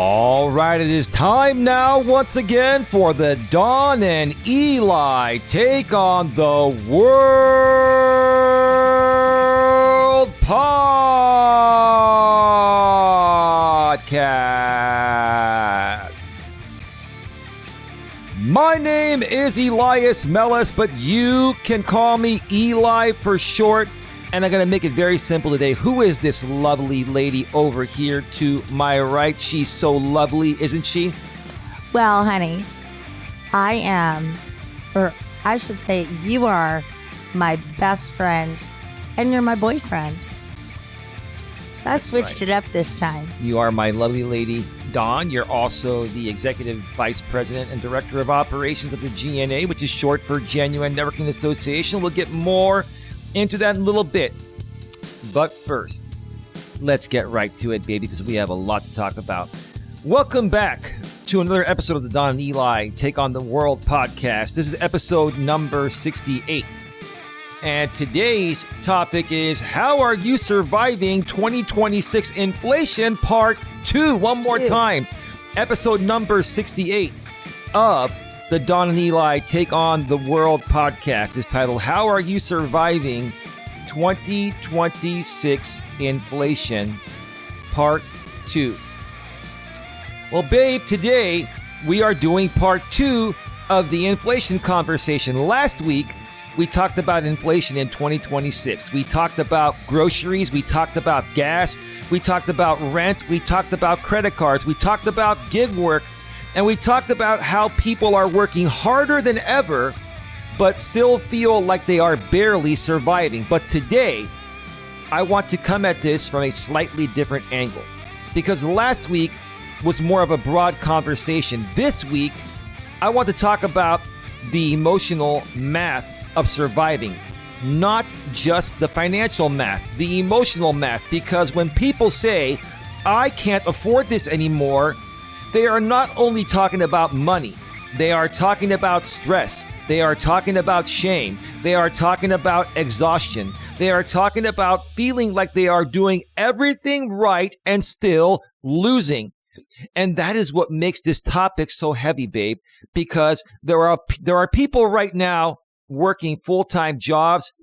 All right, it is time now once again for the Don and Eli Take on the World podcast. My name is Elias Mellis, but you can call me Eli for short. And I'm going to make it very simple today. Who is this lovely lady over here to my right? She's so lovely, isn't she? Well, honey, I am, or I should say you are my best friend and you're my boyfriend. So I switched it up this time. You are my lovely lady, Dawn. You're also the Executive Vice President and Director of Operations of the GNA, which is short for Genuine Networking Association. We'll get more into that in a little bit. But first, let's get right to it, baby, because we have a lot to talk about. Welcome back to another episode of the Don and Eli Take on the World podcast. This is episode number 68. And today's topic is, how are you surviving 2026 inflation part 2? One more time. Episode number 68 of the Don and Eli Take on the World podcast is titled, How Are You Surviving 2026 Inflation Part 2? Well, babe, today we are doing part 2 of the inflation conversation. Last week, we talked about inflation in 2026. We talked about groceries. We talked about gas. We talked about rent. We talked about credit cards. We talked about gig work. And we talked about how people are working harder than ever, but still feel like they are barely surviving. But today, I want to come at this from a slightly different angle, because last week was more of a broad conversation. This week, I want to talk about the emotional math of surviving, not just the financial math, the emotional math, because when people say, I can't afford this anymore, they are not only talking about money, they are talking about stress, they are talking about shame, they are talking about exhaustion, they are talking about feeling like they are doing everything right and still losing. And that is what makes this topic so heavy, babe, because there are people right now working full-time jobs,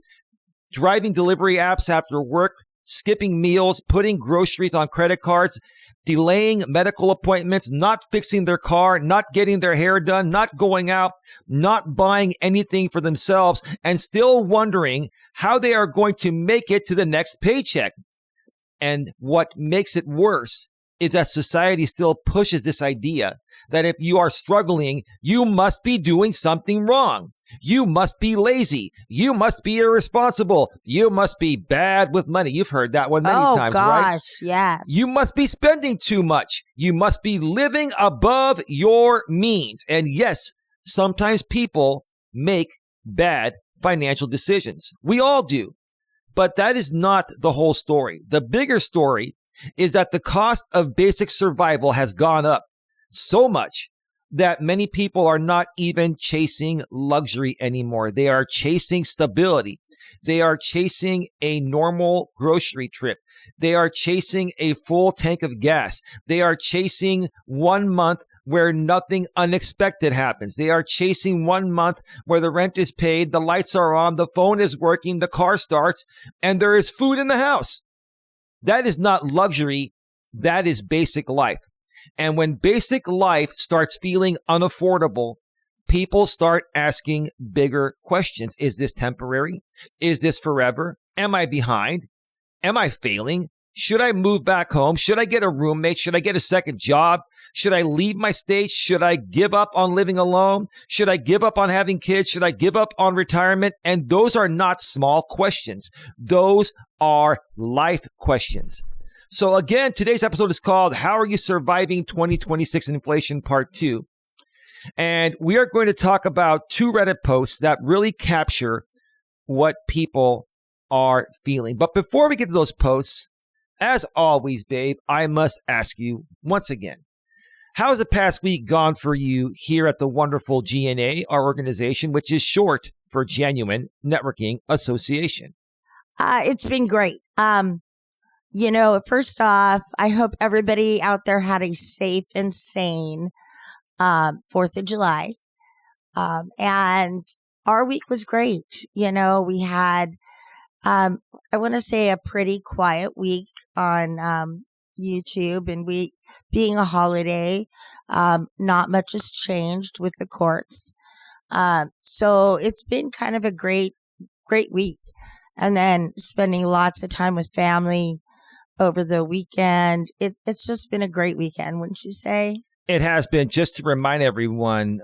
driving delivery apps after work, skipping meals, putting groceries on credit cards, delaying medical appointments, not fixing their car, not getting their hair done, not going out, not buying anything for themselves, and still wondering how they are going to make it to the next paycheck. And what makes it worse is that society still pushes this idea that if you are struggling, you must be doing something wrong. You must be lazy. You must be irresponsible. You must be bad with money. You've heard that one many times, right? Oh, gosh, yes. You must be spending too much. You must be living above your means. And yes, sometimes people make bad financial decisions. We all do. But that is not the whole story. The bigger story is that the cost of basic survival has gone up so much that many people are not even chasing luxury anymore. They are chasing stability. They are chasing a normal grocery trip. They are chasing a full tank of gas. They are chasing 1 month where nothing unexpected happens. They are chasing 1 month where the rent is paid, the lights are on, the phone is working, the car starts, and there is food in the house. That is not luxury. That is basic life. And when basic life starts feeling unaffordable, people start asking bigger questions. Is this temporary? Is this forever? Am I behind? Am I failing? Should I move back home? Should I get a roommate? Should I get a second job? Should I leave my state? Should I give up on living alone? Should I give up on having kids? Should I give up on retirement? And those are not small questions. Those are life questions. So again, today's episode is called, How Are You Surviving 2026 Inflation Part 2? And we are going to talk about 2 Reddit posts that really capture what people are feeling. But before we get to those posts, as always, babe, I must ask you once again, how's the past week gone for you here at the wonderful GNA, our organization, which is short for Genuine Networking Association? It's been great. First off, I hope everybody out there had a safe and sane 4th of July. And our week was great. We had, I want to say, a pretty quiet week on YouTube, and being a holiday, not much has changed with the courts. So it's been kind of a great week. And then spending lots of time with family over the weekend. It's just been a great weekend, wouldn't you say? It has been. Just to remind everyone,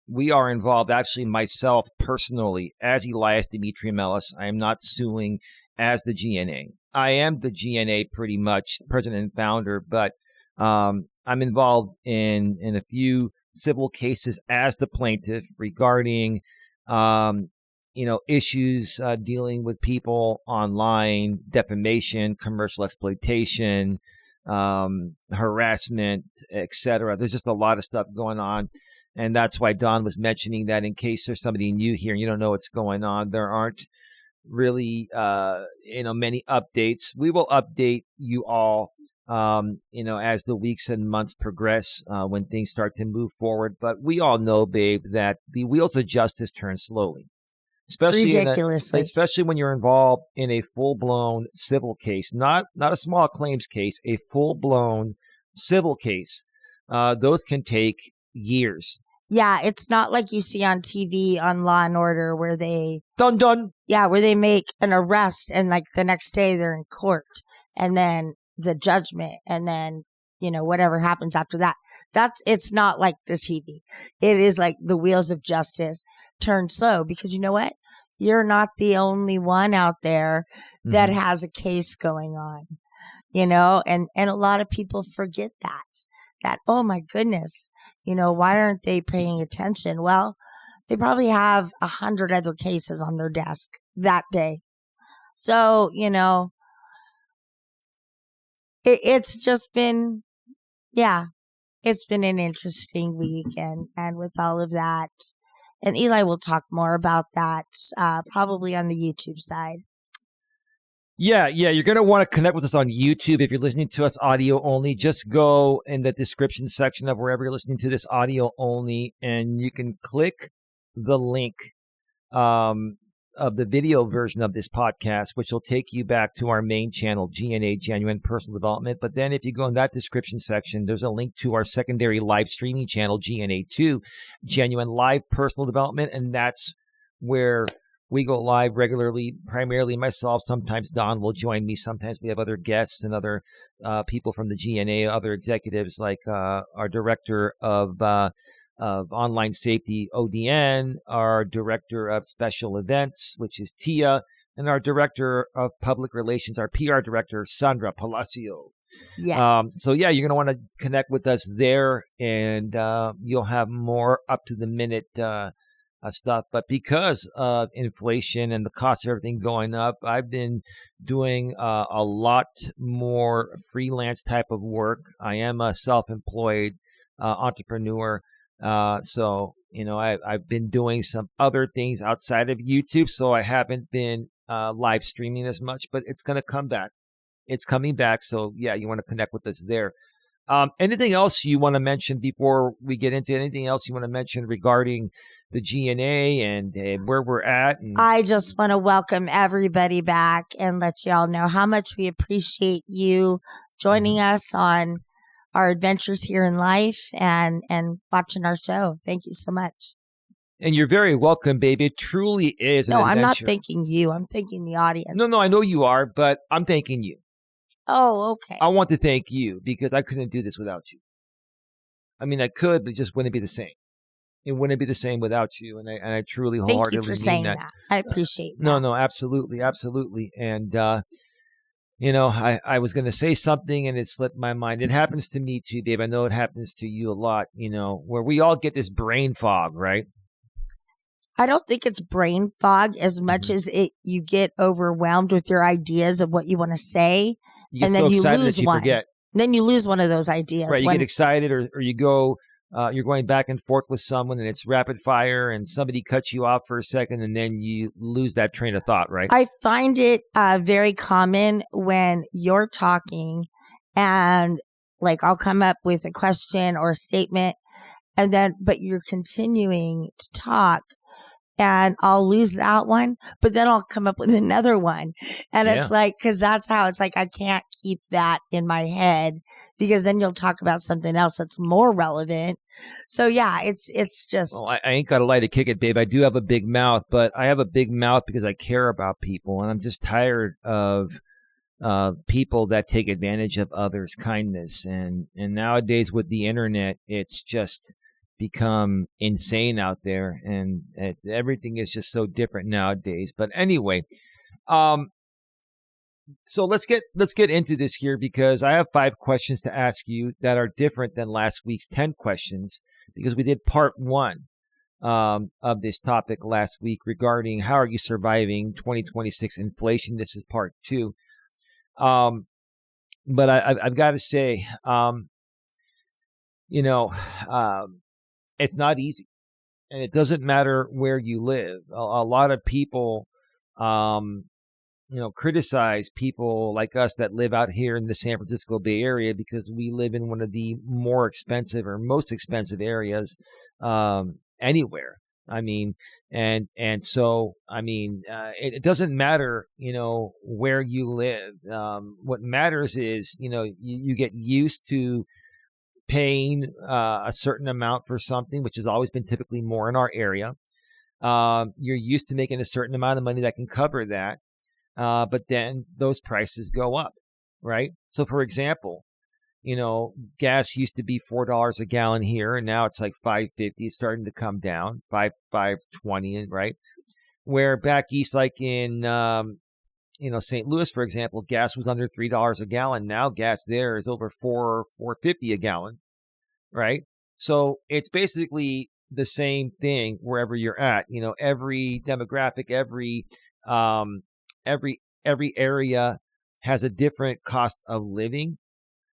we are involved, actually myself personally, as Elias Dimitriamelis. I am not suing as the GNA. I am the GNA pretty much, president and founder, but I'm involved in a few civil cases as the plaintiff regarding issues dealing with people online, defamation, commercial exploitation, harassment, etc. There's just a lot of stuff going on. And that's why Don was mentioning that in case there's somebody new here and you don't know what's going on, there aren't really, many updates. We will update you all, as the weeks and months progress, when things start to move forward. But we all know, babe, that the wheels of justice turn slowly. Ridiculously. Especially when you're involved in a full-blown civil case, not a small claims case, a full-blown civil case. Those can take years. Yeah, it's not like you see on TV on Law and Order where they done. Yeah, where they make an arrest and like the next day they're in court, and then the judgment, and then whatever happens after that. It's not like the TV. It is like the wheels of justice turn slow, because you know what? You're not the only one out there that has a case going on, and a lot of people forget that, oh my goodness, why aren't they paying attention? Well, they probably have 100 other cases on their desk that day. So, it's just been, it's been an interesting week, and with all of that. And Eli will talk more about that probably on the YouTube side. Yeah. You're going to want to connect with us on YouTube. If you're listening to us audio only, just go in the description section of wherever you're listening to this audio only, and you can click the link of the video version of this podcast, which will take you back to our main channel, GNA, Genuine Personal Development. But then if you go in that description section, there's a link to our secondary live streaming channel, GNA2, Genuine Live Personal Development. And that's where we go live regularly, primarily myself. Sometimes Don will join me. Sometimes we have other guests and other people from the GNA, other executives like our director of online safety, ODN, our director of special events, which is Tia, and our director of public relations, our PR director, Sandra Palacio. Yes. So yeah, you're going to want to connect with us there, and you'll have more up to the minute stuff. But because of inflation and the cost of everything going up, I've been doing a lot more freelance type of work. I am a self-employed entrepreneur. So, I've been doing some other things outside of YouTube, so I haven't been live streaming as much, but it's going to come back. It's coming back. So yeah, you want to connect with us there. Anything else you want to mention before we get into anything else you want to mention regarding the GNA and where we're at? I just want to welcome everybody back and let y'all know how much we appreciate you joining us on our adventures here in life and watching our show. Thank you so much. And you're very welcome, baby. It truly is an adventure. I'm not thanking you. I'm thanking the audience. No, I know you are, but I'm thanking you. Oh, okay. I want to thank you because I couldn't do this without you. I mean, I could, but it just wouldn't be the same. It wouldn't be the same without you. And I truly wholeheartedly mean that. Thank you for saying that. I appreciate that. No, absolutely. Absolutely. And, I was going to say something and it slipped my mind. It happens to me too, Dave. I know it happens to you a lot, where we all get this brain fog, right? I don't think it's brain fog as much as you get overwhelmed with your ideas of what you want to say. You get so excited that you forget. Then you lose one of those ideas. Right, you get excited or you go you're going back and forth with someone and it's rapid fire and somebody cuts you off for a second and then you lose that train of thought, right? I find it very common when you're talking and like I'll come up with a question or a statement and then, but you're continuing to talk and I'll lose that one, but then I'll come up with another one. And it's like, cause that's how it's like, I can't keep that in my head because then you'll talk about something else that's more relevant. So yeah, it's just. Well, I ain't got a lie to kick it, babe. I do have a big mouth, but I have a big mouth because I care about people and I'm just tired of people that take advantage of others' kindness. And nowadays with the internet, it's just become insane out there, and everything is just so different nowadays. But anyway, so let's get into this here because I have 5 questions to ask you that are different than last week's 10 questions because we did part 1 of this topic last week regarding how are you surviving 2026 inflation. This is part 2. But I've got to say, it's not easy, and it doesn't matter where you live. A lot of people, criticize people like us that live out here in the San Francisco Bay Area because we live in one of the more expensive or most expensive areas anywhere. I mean, so it doesn't matter, where you live. What matters is, you get used to paying a certain amount for something, which has always been typically more in our area. You're used to making a certain amount of money that can cover that. But then those prices go up, right? So for example, gas used to be $4 a gallon here, and now it's like $5.50. It's starting to come down, $5.20, right? Where back east, like in St. Louis, for example, gas was under $3 a gallon. Now gas there is over $4.50 a gallon, right? So it's basically the same thing wherever you're at. Every demographic, every area has a different cost of living.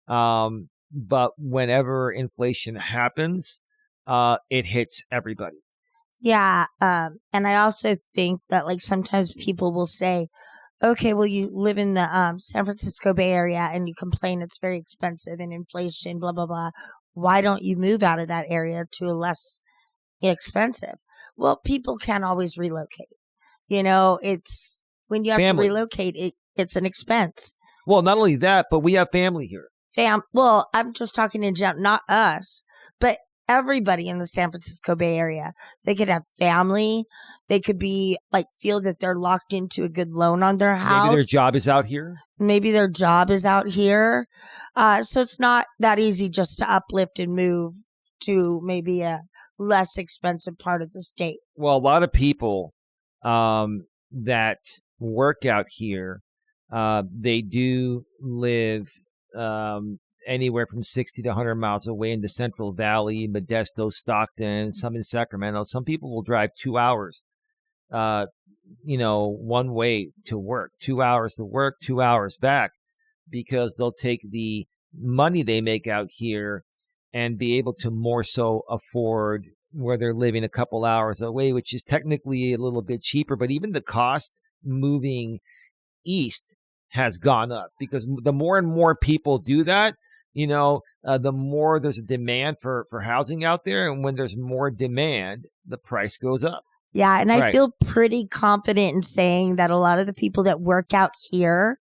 But whenever inflation happens, it hits everybody. Yeah. And I also think that like sometimes people will say, okay, well, you live in the San Francisco Bay Area and you complain it's very expensive and inflation, blah, blah, blah. Why don't you move out of that area to a less expensive? Well, people can't always relocate. It's when you have to relocate, it's an expense. Well, not only that, but we have family here. Well, I'm just talking in general, not us, but everybody in the San Francisco Bay Area. They could have family. They could be feel that they're locked into a good loan on their house. Maybe their job is out here. So it's not that easy just to uplift and move to maybe a less expensive part of the state. Well, a lot of people that work out here, they do live anywhere from 60 to 100 miles away in the Central Valley, Modesto, Stockton, some in Sacramento. Some people will drive 2 hours, one way to work, 2 hours to work, 2 hours back, because they'll take the money they make out here and be able to more so afford where they're living a couple hours away, which is technically a little bit cheaper. But even the cost moving east has gone up because the more and more people do that, the more there's a demand for housing out there. And when there's more demand, the price goes up. Yeah. And I feel pretty confident in saying that a lot of the people that work out here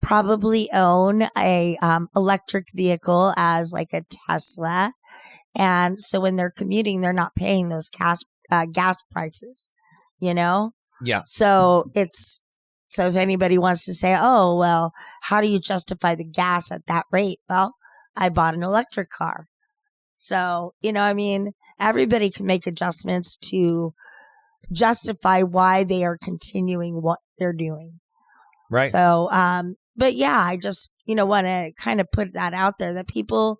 probably own a electric vehicle as like a Tesla. And so when they're commuting, they're not paying those gas prices, Yeah. So if anybody wants to say, oh, well, how do you justify the gas at that rate? Well, I bought an electric car. So, everybody can make adjustments to justify why they are continuing what they're doing. Right. So, but yeah, I just, want to kind of put that out there that people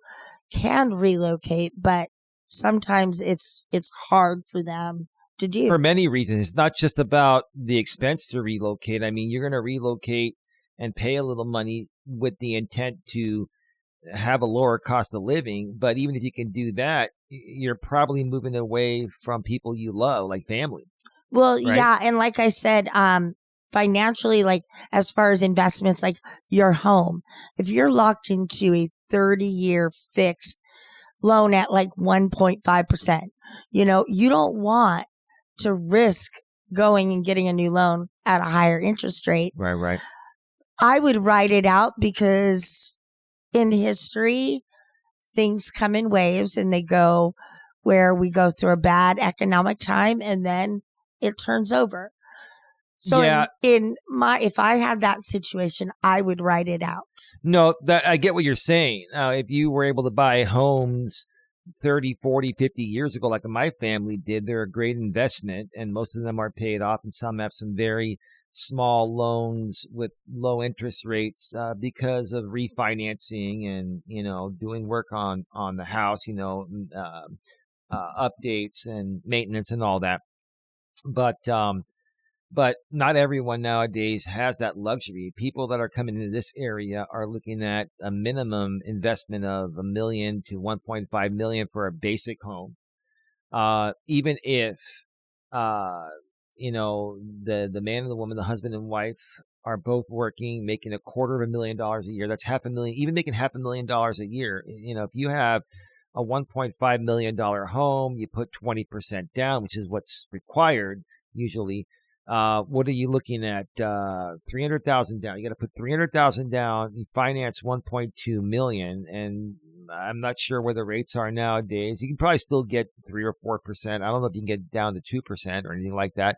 can relocate, but sometimes it's hard for them to do. For many reasons. It's not just about the expense to relocate. I mean, you're going to relocate and pay a little money with the intent to have a lower cost of living. But even if you can do that, you're probably moving away from people you love, like family. Well, Right? yeah. And like I said, financially, like as far as investments, like your home, if you're locked into a 30-year fixed loan at like 1.5%, you don't want to risk going and getting a new loan at a higher interest rate. Right. I would write it out because in history, things come in waves and they go where we go through a bad economic time and then it turns over. So yeah. if I had that situation, I would write it out. No, that I get what you're saying. If you were able to buy homes 30, 40, 50 years ago, like my family did, they're a great investment, and most of them are paid off, and some have some very small loans with low interest rates because of refinancing and, doing work on the house, updates and maintenance and all that. But not everyone nowadays has that luxury. People that are coming into this area are looking at a minimum investment of $1 million to $1.5 million for a basic home. Even if, the man and the woman, the husband and wife, are both working, making $250,000 a year. That's $500,000, even making $500,000 a year. If you have a $1.5 million home, you put 20% down, which is what's required usually. What are you looking at? 300,000 down. You got to put 300,000 down. You finance 1.2 million, and I'm not sure where the rates are nowadays. You can probably still get 3 or 4%. I don't know if you can get down to 2% or anything like that.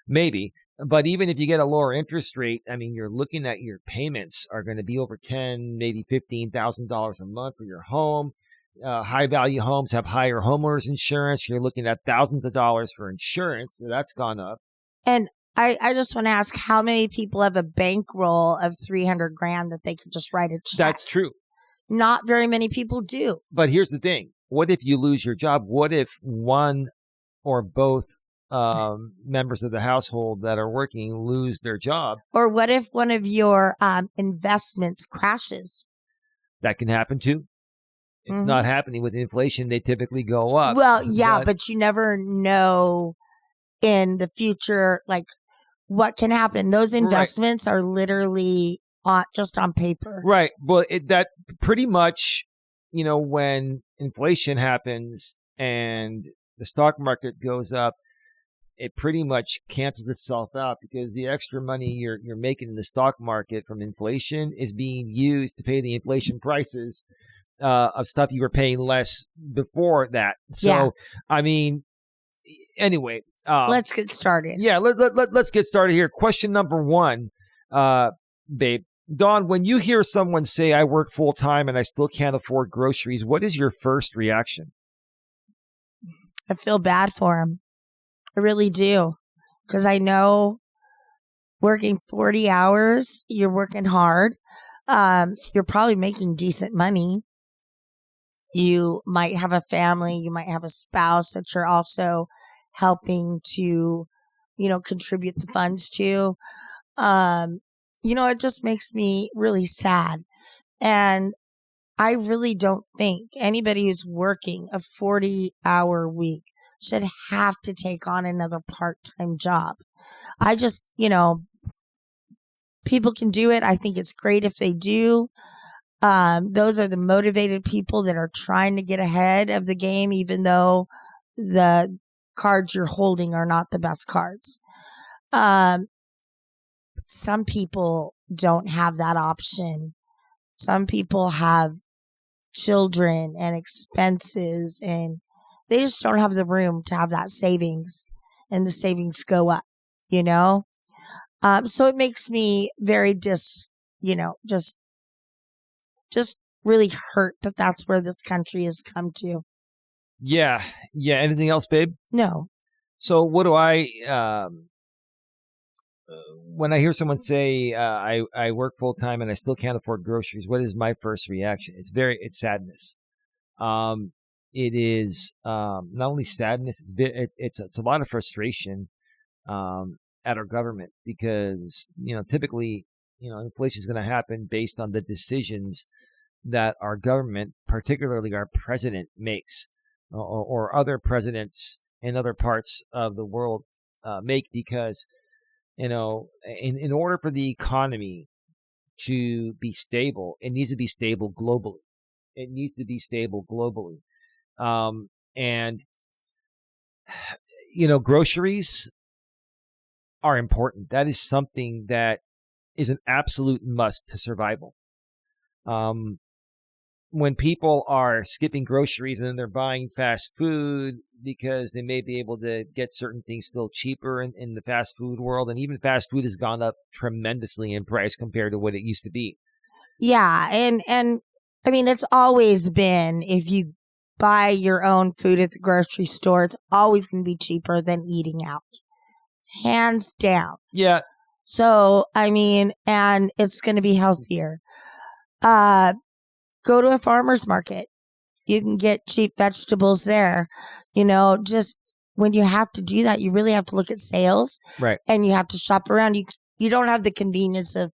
Maybe. But even if you get a lower interest rate, I mean, you're looking at your payments are going to be over $10,000, maybe $15,000 a month for your home. High value homes have higher homeowners insurance. You're looking at thousands of dollars for insurance. So that's gone up. And I just want to ask, how many people have a bankroll of 300 grand that they could just write a check? That's true. Not very many people do. But here's the thing. What if you lose your job? What if one or both members of the household that are working lose their job? Or what if one of your investments crashes? That can happen too. It's not happening with inflation. They typically go up. Well, yeah, but you never know in the future, like what can happen. Those investments are literally just on paper. Right. Well, that pretty much, when inflation happens and the stock market goes up, it pretty much cancels itself out because the extra money you're making in the stock market from inflation is being used to pay the inflation prices of stuff you were paying less before that. So, I mean, anyway. Let's get started. Yeah, let's get started here. Question number 1, babe. Dawn, when you hear someone say, I work full time and I still can't afford groceries, what is your first reaction? I feel bad for them. I really do. Because I know working 40 hours, you're working hard. You're probably making decent money. You might have a family. You might have a spouse that you're also helping to, contribute the funds to. It just makes me really sad. And I really don't think anybody who's working a 40-hour week should have to take on another part-time job. I just, people can do it. I think it's great if they do. Those are the motivated people that are trying to get ahead of the game, even though the cards you're holding are not the best cards. Some people don't have that option. Some people have children and expenses, and they just don't have the room to have that savings, and the savings go up, So it makes me very just really hurt that that's where this country has come to. Yeah. Anything else, babe? No. So what do when I hear someone say, I work full time and I still can't afford groceries, what is my first reaction? It's sadness. It is, not only sadness, it's a lot of frustration, at our government because, typically, inflation is going to happen based on the decisions that our government, particularly our president, makes, or other presidents in other parts of the world make, because, in order for the economy to be stable, it needs to be stable globally. It needs to be stable globally. And, groceries are important. That is something that is an absolute must to survival. When people are skipping groceries and then they're buying fast food because they may be able to get certain things still cheaper in the fast food world, and even fast food has gone up tremendously in price compared to what it used to be. Yeah, and I mean, it's always been, if you buy your own food at the grocery store, it's always going to be cheaper than eating out. Hands down. Yeah. So, I mean, and it's going to be healthier. Go to a farmer's market. You can get cheap vegetables there. Just when you have to do that, you really have to look at sales. Right. And you have to shop around. You don't have the convenience of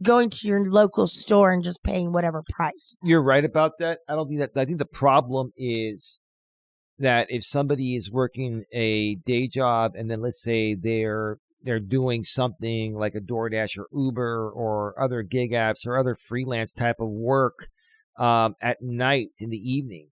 going to your local store and just paying whatever price. You're right about that. I think the problem is that if somebody is working a day job and then let's say they're doing something like a DoorDash or Uber or other gig apps or other freelance type of work at night in the evening,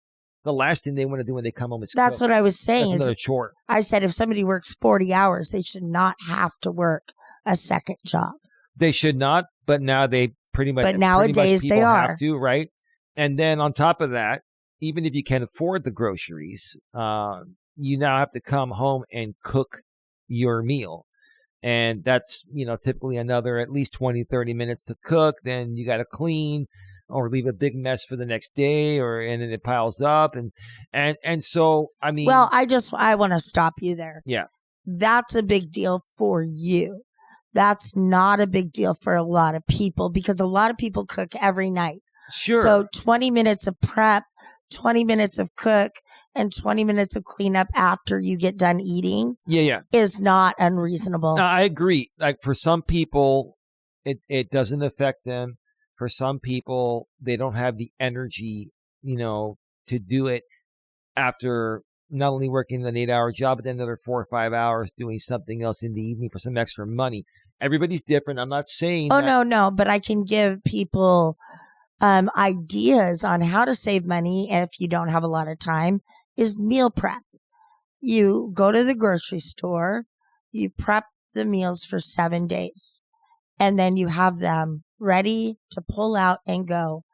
the last thing they want to do when they come home is That's cook. what I was saying. That's another chore. I said if somebody works 40 hours, they should not have to work a second job. They should not, but now they pretty much. But nowadays people they are. have to, right? And then on top of that, even if you can afford the groceries, you now have to come home and cook your meal. And that's, typically another at least 20, 30 minutes to cook. Then you got to clean or leave a big mess for the next day, and then it piles up. And so, I mean. Well, I want to stop you there. Yeah. That's a big deal for you. That's not a big deal for a lot of people, because a lot of people cook every night. Sure. So 20 minutes of prep, 20 minutes of cook, and 20 minutes of cleanup after you get done eating is not unreasonable. No, I agree. Like for some people, it doesn't affect them. For some people, they don't have the energy, to do it after not only working an 8-hour job, but then another 4 or 5 hours doing something else in the evening for some extra money. Everybody's different. I'm not saying no, but I can give people ideas on how to save money if you don't have a lot of time. Is meal prep. You go to the grocery store, you prep the meals for 7 days, and then you have them ready to pull out and go.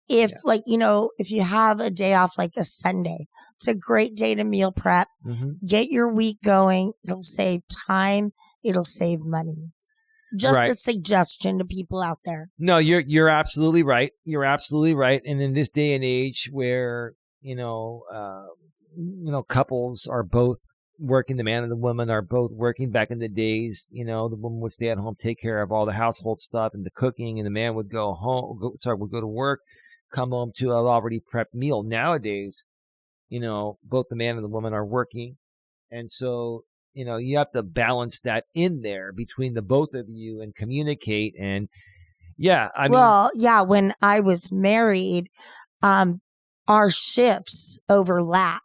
If if you have a day off like a Sunday, it's a great day to meal prep. Mm-hmm. Get your week going. It'll save time. It'll save money. Just right. a suggestion to people out there. No, you're absolutely right. You're absolutely right. And in this day and age where, couples are both working, the man and the woman are both working. Back in the days, the woman would stay at home, take care of all the household stuff and the cooking, and the man would would go to work, come home to an already prepped meal. Nowadays, both the man and the woman are working. And so, you have to balance that in there between the both of you and communicate. And when I was married, our shifts overlapped.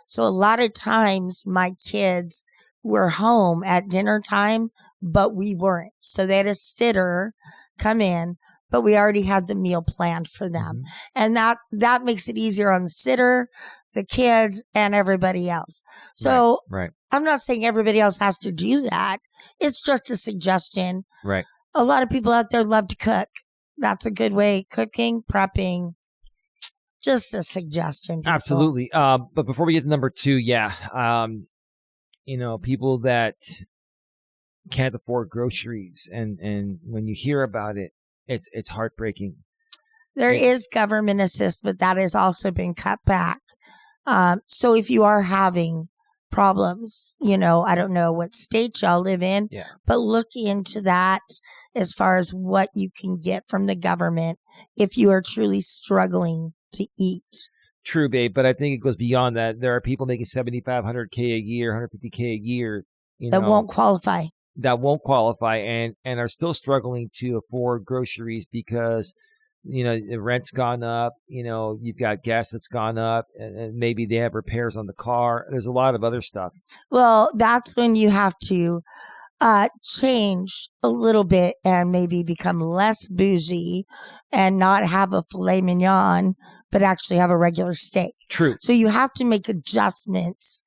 So a lot of times my kids were home at dinner time, but we weren't. So they had a sitter come in, but we already had the meal planned for them. Mm-hmm. And that makes it easier on the sitter, the kids, and everybody else. So right. I'm not saying everybody else has to do that. It's just a suggestion. Right. A lot of people out there love to cook. That's a good way. Cooking, prepping. Just a suggestion. People. Absolutely. But before we get to number 2, people that can't afford groceries, and when you hear about it, it's heartbreaking. There is government assist, but that has also been cut back. So if you are having problems, I don't know what state y'all live in, but look into that as far as what you can get from the government if you are truly struggling to eat. True, babe, but I think it goes beyond that. There are people making $7,500K a year, $150K a year, that won't qualify. And are still struggling to afford groceries because the rent's gone up, you've got gas that's gone up, and maybe they have repairs on the car. There's a lot of other stuff. Well, that's when you have to change a little bit and maybe become less bougie and not have a filet mignon, but actually have a regular steak. True. So you have to make adjustments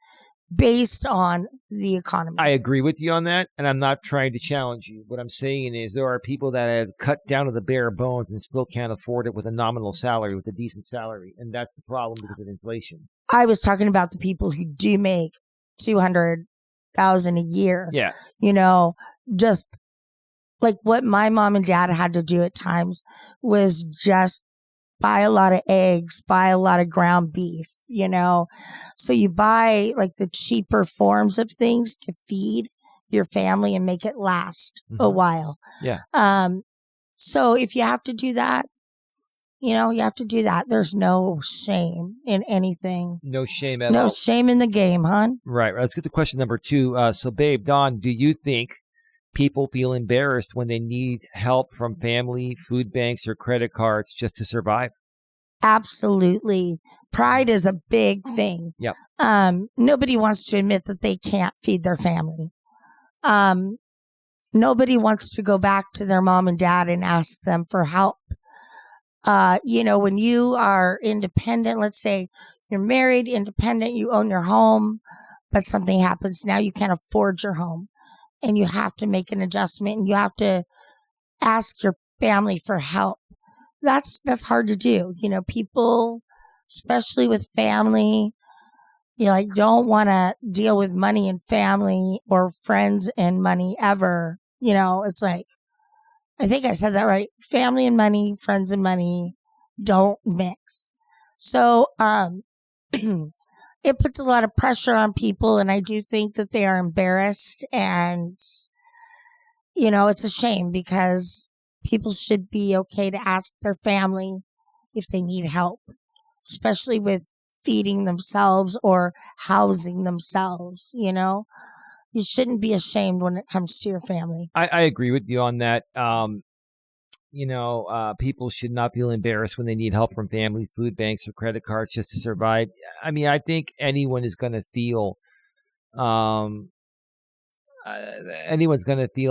based on the economy. I agree with you on that, and I'm not trying to challenge you. What I'm saying is there are people that have cut down to the bare bones and still can't afford it with a nominal salary, with a decent salary, and that's the problem because of inflation. I was talking about the people who do make $200,000 a year. Yeah. Just like what my mom and dad had to do at times was just buy a lot of eggs, buy a lot of ground beef, So you buy like the cheaper forms of things to feed your family and make it last a while. Yeah. So if you have to do that, you have to do that. There's no shame in anything. No shame at all. No shame in the game, hon. Right. Let's get to question number 2. So, babe, Dawn, do you think people feel embarrassed when they need help from family, food banks, or credit cards just to survive? Absolutely. Pride is a big thing. Yep. Nobody wants to admit that they can't feed their family. Nobody wants to go back to their mom and dad and ask them for help. When you are independent, let's say you're married, independent, you own your home, but something happens. Now you can't afford your home and you have to make an adjustment and you have to ask your family for help. That's hard to do. People, especially with family, don't want to deal with money and family or friends and money ever. It's like, I think I said that right. Family and money, friends and money don't mix. So, it puts a lot of pressure on people. And I do think that they are embarrassed and, it's a shame because people should be okay to ask their family if they need help, especially with feeding themselves or housing themselves, You shouldn't be ashamed when it comes to your family. I agree with you on that. People should not feel embarrassed when they need help from family, food banks, or credit cards just to survive. I mean, I think anyone's going to feel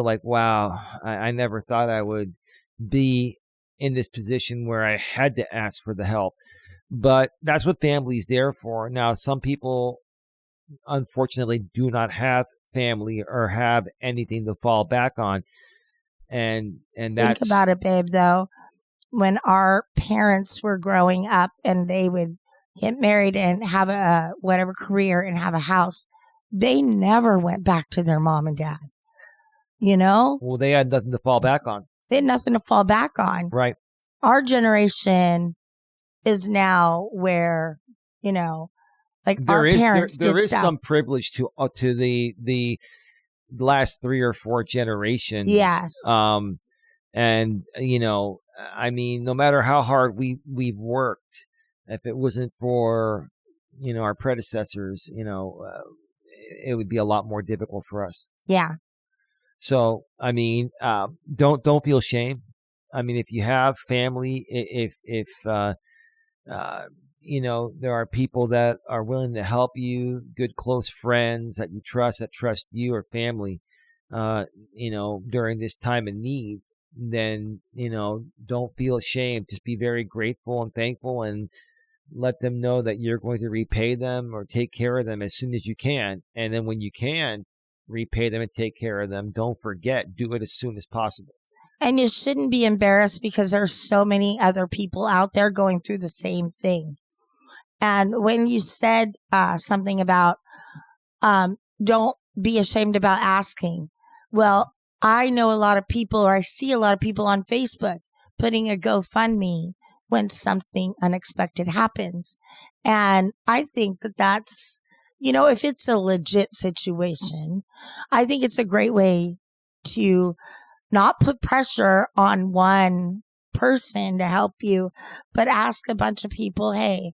like, wow, I never thought I would be in this position where I had to ask for the help. But that's what family's there for. Now, some people, unfortunately, do not have family or have anything to fall back on. And that's... Think about it, babe, though. When our parents were growing up and they would get married and have a whatever career and have a house, they never went back to their mom and dad. Well, they had nothing to fall back on. They had nothing to fall back on. Right. Our generation is now where, like our parents did there is stuff. some privilege to the last 3 or 4 generations. Yes. And I mean, no matter how hard we've worked, if it wasn't for our predecessors, it would be a lot more difficult for us. Yeah. So I mean, don't feel shame. I mean, if you have family, if there are people that are willing to help you, good close friends that you trust, that trust you or family, during this time of need, then, don't feel ashamed. Just be very grateful and thankful and let them know that you're going to repay them or take care of them as soon as you can. And then when you can repay them and take care of them, don't forget, do it as soon as possible. And you shouldn't be embarrassed because there's so many other people out there going through the same thing. And when you said something about don't be ashamed about asking. Well, I know a lot of people, or I see a lot of people on Facebook putting a GoFundMe when something unexpected happens. And I think that that's, if it's a legit situation, I think it's a great way to not put pressure on one person to help you, but ask a bunch of people, hey,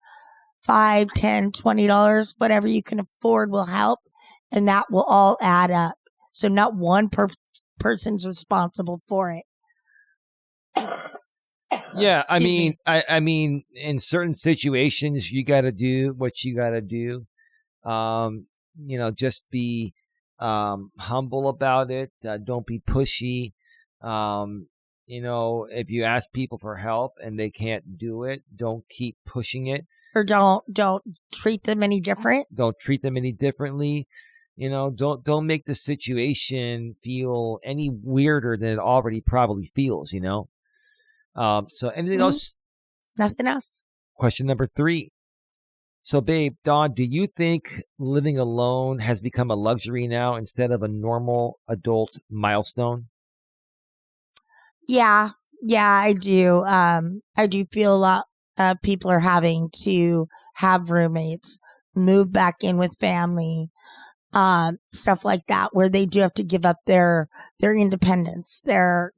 $5, $10, $20, whatever you can afford will help. And that will all add up. So not one person's responsible for it. Yeah, Excuse me. I mean, in certain situations, you got to do what you got to do. Just be humble about it. Don't be pushy. If you ask people for help and they can't do it, don't keep pushing it. Or don't treat them any different. Don't treat them any differently. Don't make the situation feel any weirder than it already probably feels. So anything else? Nothing else. Question number 3. So, babe, Dawn, do you think living alone has become a luxury now instead of a normal adult milestone? Yeah, I do. I do feel a lot of people are having to have roommates, move back in with family, stuff like that, where they do have to give up their independence, their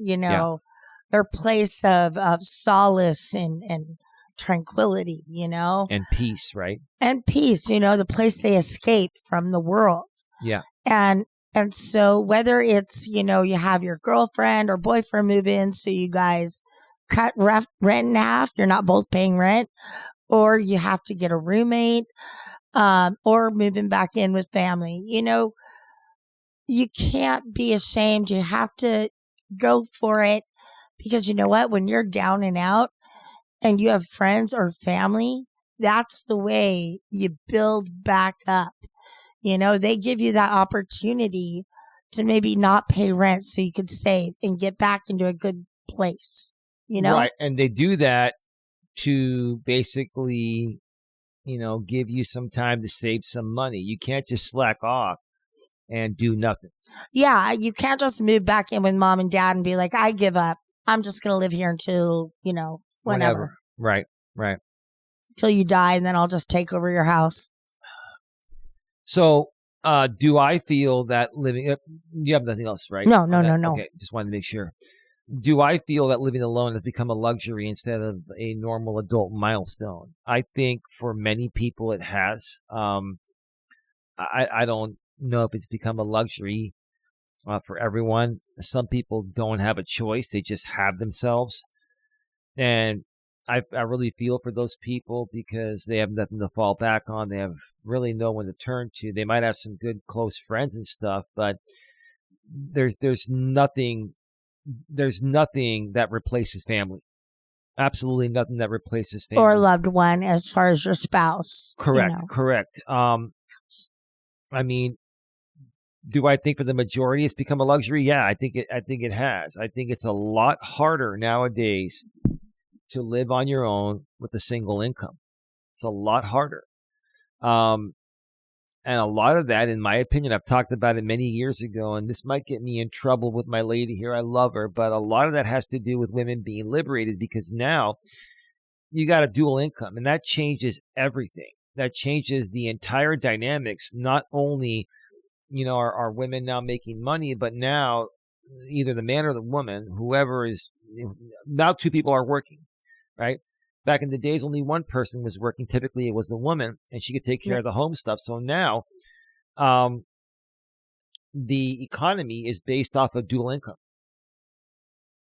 place of solace and tranquility, And peace, right? and peace, the place they escape from the world. Yeah. And so whether it's, you have your girlfriend or boyfriend move in, so you guys cut rent in half, you're not both paying rent, or you have to get a roommate, or moving back in with family, you can't be ashamed. You have to go for it, because you know what? When you're down and out and you have friends or family, that's the way you build back up. They give you that opportunity to maybe not pay rent so you could save and get back into a good place, Right. And they do that to basically, give you some time to save some money. You can't just slack off and do nothing. Yeah, you can't just move back in with mom and dad and be like, I give up. I'm just going to live here until, whenever. Right. Till you die, and then I'll just take over your house. So, do I feel that living, you have nothing else, right? No. Okay, just wanted to make sure. Do I feel that living alone has become a luxury instead of a normal adult milestone? I think for many people it has. I don't know if it's become a luxury for everyone. Some people don't have a choice. They just have themselves. And I really feel for those people because they have nothing to fall back on. They have really no one to turn to. They might have some good close friends and stuff, but there's nothing that replaces family. Absolutely nothing that replaces family. Or a loved one, as far as your spouse. Correct. I mean, do I think for the majority it's become a luxury? Yeah, I think it has. I think it's a lot harder nowadays to live on your own with a single income. It's a lot harder. And a lot of that, in my opinion, I've talked about it many years ago, and this might get me in trouble with my lady here. I love her, but a lot of that has to do with women being liberated, because now you got a dual income, and that changes everything. That changes the entire dynamics. Not only, are women now making money, but now either the man or the woman, whoever is, now 2 people are working, right? Back in the days, only one person was working. Typically, it was the woman, and she could take care of the home stuff. So now, the economy is based off of dual income.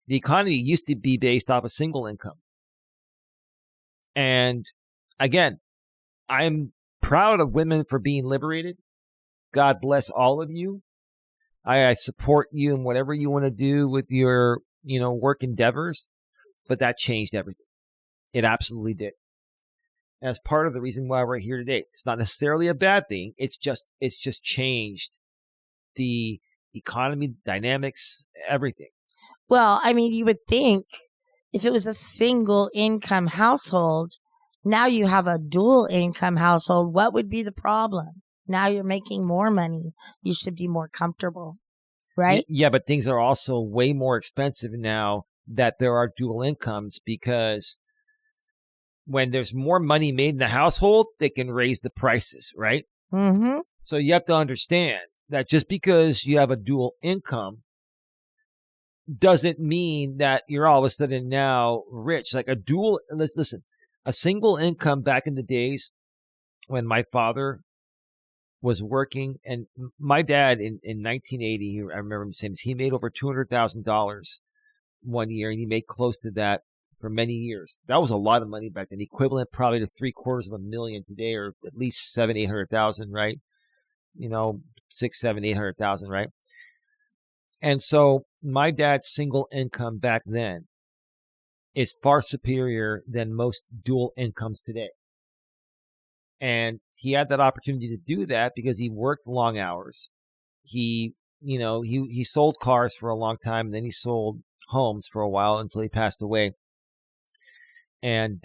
The economy used to be based off a single income. And again, I'm proud of women for being liberated. God bless all of you. I support you in whatever you want to do with your, work endeavors. But that changed everything. It absolutely did. And that's part of the reason why we're here today. It's not necessarily a bad thing. It's just changed the economy, dynamics, everything. Well, I mean, you would think if it was a single income household, now you have a dual income household, what would be the problem? Now you're making more money. You should be more comfortable, right? Yeah, but things are also way more expensive now that there are dual incomes, because when there's more money made in the household, they can raise the prices, right? Mm-hmm. So you have to understand that just because you have a dual income doesn't mean that you're all of a sudden now rich. Like listen, a single income back in the days when my father was working, and my dad in 1980, I remember him saying this, he made over $200,000 one year, and he made close to that for many years. That was a lot of money back then, equivalent probably to $750,000 today, or at least 800,000, right? 6, 7, 800,000, right? And so my dad's single income back then is far superior than most dual incomes today. And he had that opportunity to do that because he worked long hours. He sold cars for a long time, and then he sold homes for a while until he passed away. And,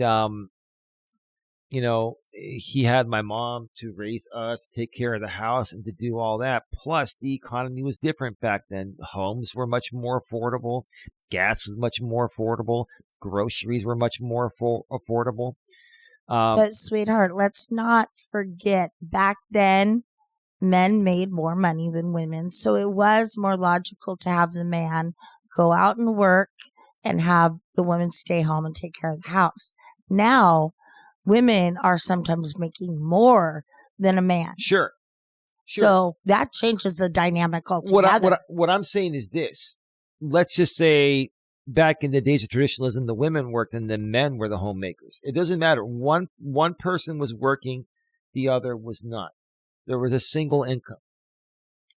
he had my mom to raise us, take care of the house, and to do all that. Plus, the economy was different back then. Homes were much more affordable. Gas was much more affordable. Groceries were much more affordable. But, sweetheart, let's not forget, back then, men made more money than women. So it was more logical to have the man go out and work and have the woman stay home and take care of the house. Now, women are sometimes making more than a man. Sure. So that changes the dynamic altogether. What I'm saying is this. Let's just say back in the days of traditionalism, the women worked and the men were the homemakers. It doesn't matter. One person was working, the other was not. There was a single income.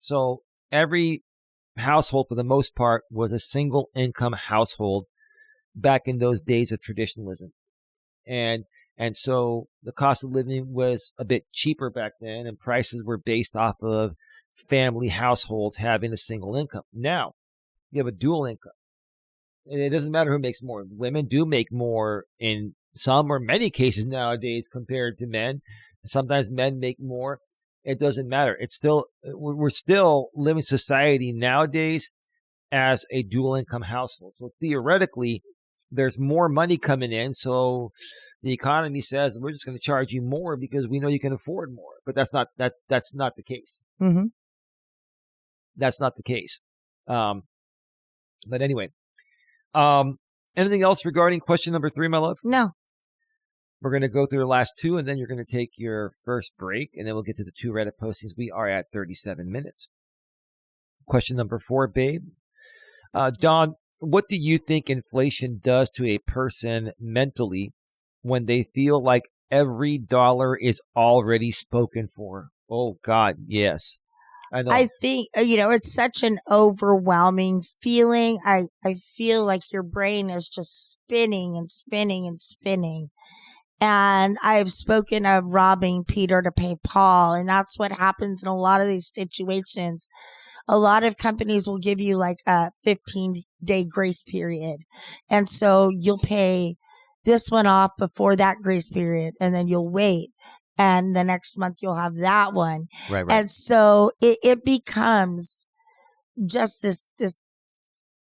So every household, for the most part, was a single income household back in those days of traditionalism. And so the cost of living was a bit cheaper back then, and prices were based off of family households having a single income. Now, you have a dual income. And it doesn't matter who makes more. Women do make more in some or many cases nowadays compared to men. Sometimes men make more. It doesn't matter. We're still living society nowadays as a dual income household. So theoretically, there's more money coming in. So the economy says we're just going to charge you more because we know you can afford more. But that's not the case. Mm-hmm. That's not the case. But anyway, anything else regarding question number 3, my love? No. We're going to go through the last 2, and then you're going to take your first break, and then we'll get to the 2 Reddit postings. We are at 37 minutes. Question number 4, babe. Dawn, what do you think inflation does to a person mentally when they feel like every dollar is already spoken for? Oh, God, yes. I know. I think, it's such an overwhelming feeling. I feel like your brain is just spinning and spinning and spinning. And I've spoken of robbing Peter to pay Paul. And that's what happens in a lot of these situations. A lot of companies will give you like a 15-day grace period. And so you'll pay this one off before that grace period, and then you'll wait. And the next month you'll have that one. Right. And so it becomes just this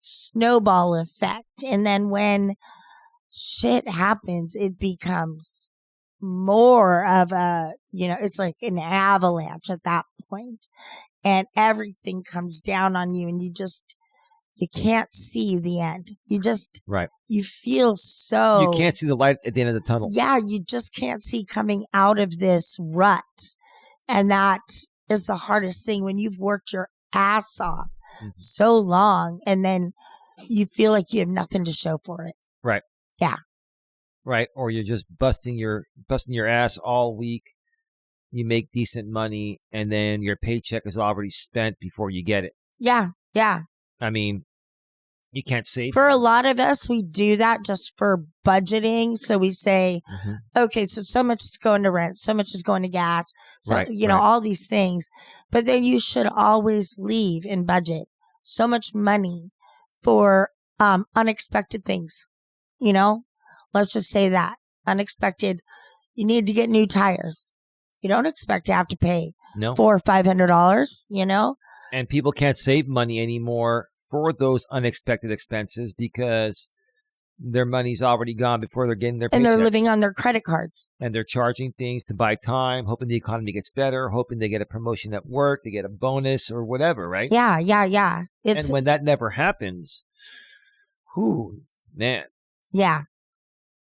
snowball effect. And then when shit happens, it becomes more of it's like an avalanche at that point. And everything comes down on you, and you can't see the end. You feel so. You can't see the light at the end of the tunnel. Yeah, you just can't see coming out of this rut. And that is the hardest thing when you've worked your ass off so long, and then you feel like you have nothing to show for it. Right. Yeah. Right. Or you're just busting your ass all week. You make decent money, and then your paycheck is already spent before you get it. Yeah. Yeah. I mean, you can't save. For a lot of us, we do that just for budgeting. So we say, okay, so much is going to rent, so much is going to gas, so all these things. But then you should always leave in budget so much money for unexpected things. Let's just say that unexpected. You need to get new tires. You don't expect to have to pay $400 or $500. And people can't save money anymore for those unexpected expenses because their money's already gone before they're getting their paychecks. And they're living on their credit cards. And they're charging things to buy time, hoping the economy gets better, hoping they get a promotion at work, they get a bonus or whatever, right? Yeah. And when that never happens, man. Yeah.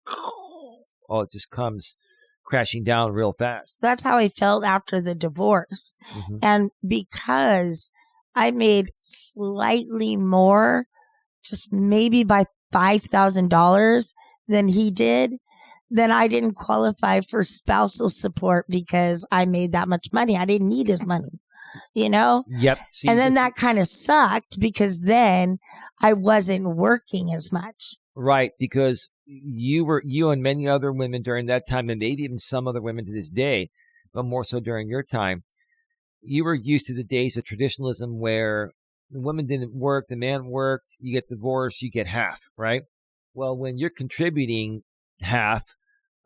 Oh, it just comes crashing down real fast. That's how I felt after the divorce. And because I made slightly more, just maybe by $5,000 than he did, then I didn't qualify for spousal support because I made that much money. I didn't need his money, you know? Yep. See, and then that kind of sucked because then I wasn't working as much. Right, because you and many other women during that time, and maybe even some other women to this day, but more so during your time, you were used to the days of traditionalism where the woman didn't work, the man worked, you get divorced, you get half, right? Well, when you're contributing half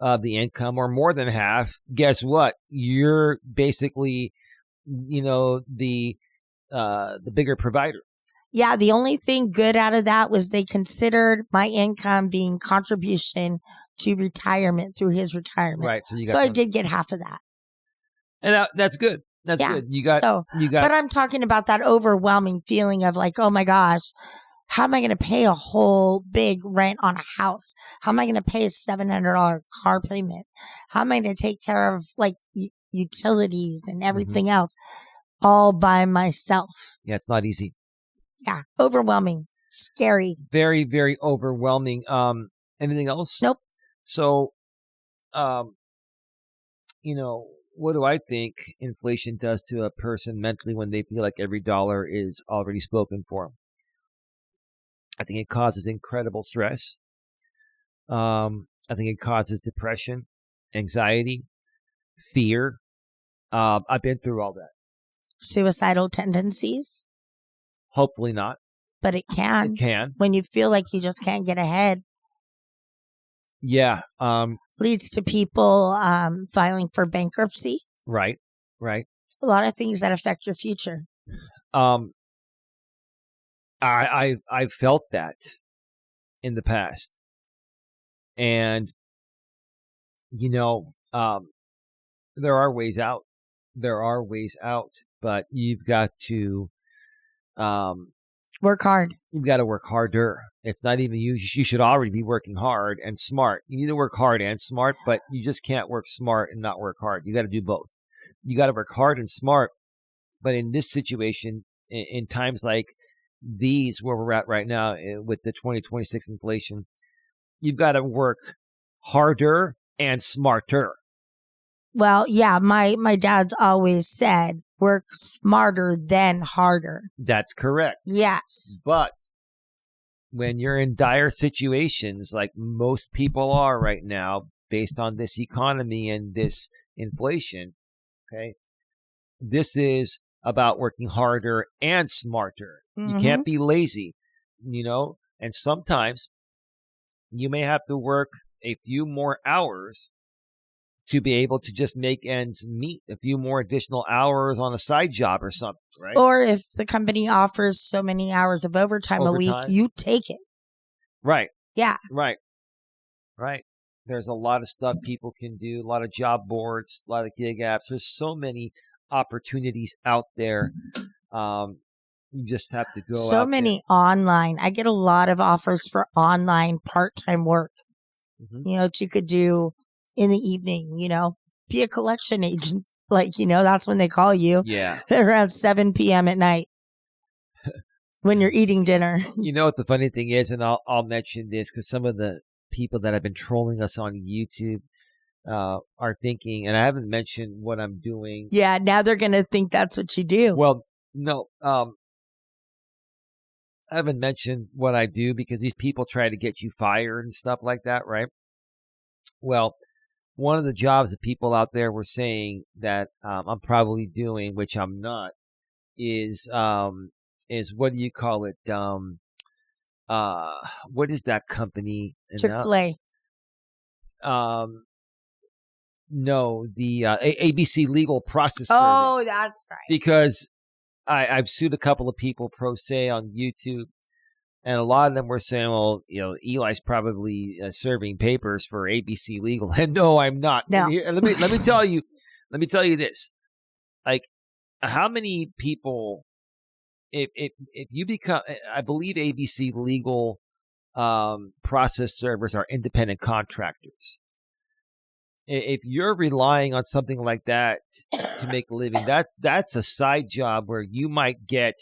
of the income or more than half, guess what? You're basically, the bigger provider. Yeah, the only thing good out of that was they considered my income being contribution to retirement through his retirement. Right. So I did get half of that. And that's good. That's good. You got. But I'm talking about that overwhelming feeling of like, oh my gosh, how am I going to pay a whole big rent on a house? How am I going to pay a $700 car payment? How am I going to take care of like utilities and everything else all by myself? Yeah, it's not easy. Yeah, overwhelming, scary. Very, very overwhelming. Anything else? Nope. So, what do I think inflation does to a person mentally when they feel like every dollar is already spoken for? I think it causes incredible stress. I think it causes depression, anxiety, fear. I've been through all that. Suicidal tendencies. Hopefully not. But it can. It can. When you feel like you just can't get ahead. Yeah. Leads to people filing for bankruptcy. Right. A lot of things that affect your future. I've felt that in the past. And, there are ways out. But you've got to work hard. You've got to work harder. It's not even you. You should already be working hard and smart. You need to work hard and smart, but you just can't work smart and not work hard. You got to do both. You got to work hard and smart. But in this situation, in times like these where we're at right now with the 2026 inflation, you've got to work harder and smarter. Well, yeah, my dad's always said, work smarter than harder. That's correct. Yes. But when you're in dire situations like most people are right now, based on this economy and this inflation, okay, this is about working harder and smarter. You can't be lazy, and sometimes you may have to work a few more hours to be able to just make ends meet, a few more additional hours on a side job or something, right? Or if the company offers so many hours of overtime a week, you take it. Right. Yeah. Right. There's a lot of stuff people can do, a lot of job boards, a lot of gig apps. There's so many opportunities out there. You just have to go so out many there. Online. I get a lot of offers for online part-time work. That you could do in the evening, be a collection agent. Like, that's when they call you. Yeah. Around 7 p.m. at night when you're eating dinner. You know what the funny thing is, and I'll mention this because some of the people that have been trolling us on YouTube are thinking, and I haven't mentioned what I'm doing. Yeah, now they're going to think that's what you do. Well, no, I haven't mentioned what I do because these people try to get you fired and stuff like that, right? Well, one of the jobs that people out there were saying that I'm probably doing, which I'm not, is what do you call it? What is that company? Chick-fil-A. No, the ABC Legal Process Oh, Service. that's right. Because I've sued a couple of people pro se on YouTube. And a lot of them were saying, well, Eli's probably serving papers for ABC Legal. And no, I'm not. No. Let me tell you this. Like, how many people, if you become, I believe ABC Legal process servers are independent contractors. If you're relying on something like that to make a living, that's a side job where you might get,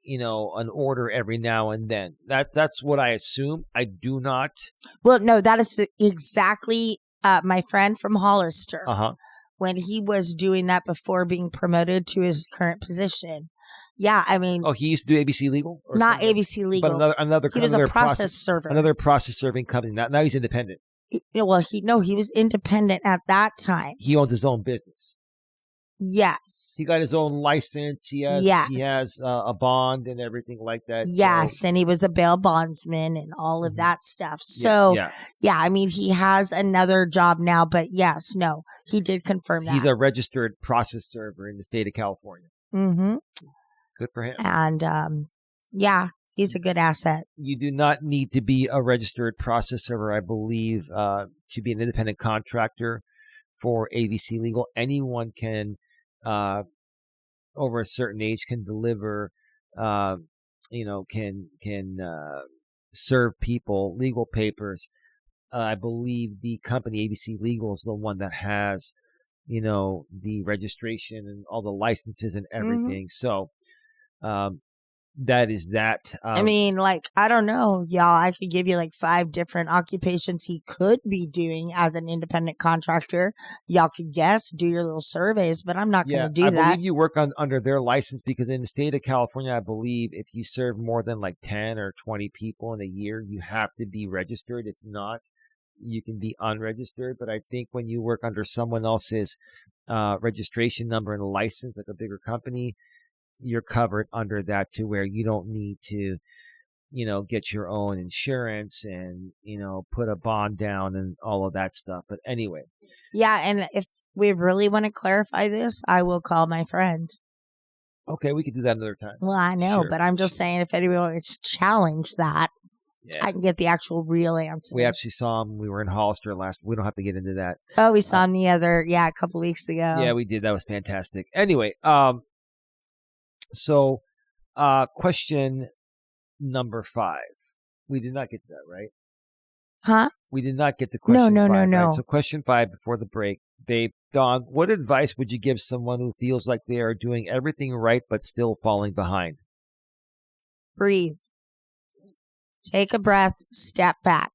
an order every now and then. That's what I assume. I do not. Well, no, that is exactly my friend from Hollister. When he was doing that before being promoted to his current position. Yeah, I mean. Oh, he used to do ABC Legal? Not ABC Legal. But another he was a process server. Another process serving company. Now he's independent. Well, he was independent at that time. He owns his own business. Yes. He got his own license. He has a bond and everything like that. Yes, and he was a bail bondsman and all of that stuff. So, yeah, I mean, he has another job now, but yes, no, he did confirm that. He's a registered process server in the state of California. Mm-hmm. Good for him. And, yeah, he's a good asset. You do not need to be a registered process server, I believe, to be an independent contractor for ABC Legal. Anyone can, over a certain age, can deliver, can serve people legal papers. I believe the company ABC Legal is the one that has, the registration and all the licenses and everything. So, that is that. I mean, I don't know, y'all. I could give you 5 different occupations he could be doing as an independent contractor. Y'all could guess, do your little surveys, but I'm not going to do that. I believe you work under their license because in the state of California, I believe if you serve more than 10 or 20 people in a year, you have to be registered. If not, you can be unregistered. But I think when you work under someone else's registration number and license, like a bigger company, you're covered under that to where you don't need to, get your own insurance and, put a bond down and all of that stuff. But anyway. Yeah. And if we really want to clarify this, I will call my friend. Okay. We could do that another time. Well, I know, but I'm just saying if anyone wants to challenge that, I can get the actual real answer. We actually saw him. We were in Hollister last. We don't have to get into that. Oh, we saw him a couple weeks ago. Yeah, we did. That was fantastic. Anyway, so, question number 5. We did not get to that, right? Huh? We did not get to question 5. No. Right? So question 5 before the break. Babe, Dawn, what advice would you give someone who feels like they are doing everything right but still falling behind? Breathe. Take a breath. Step back.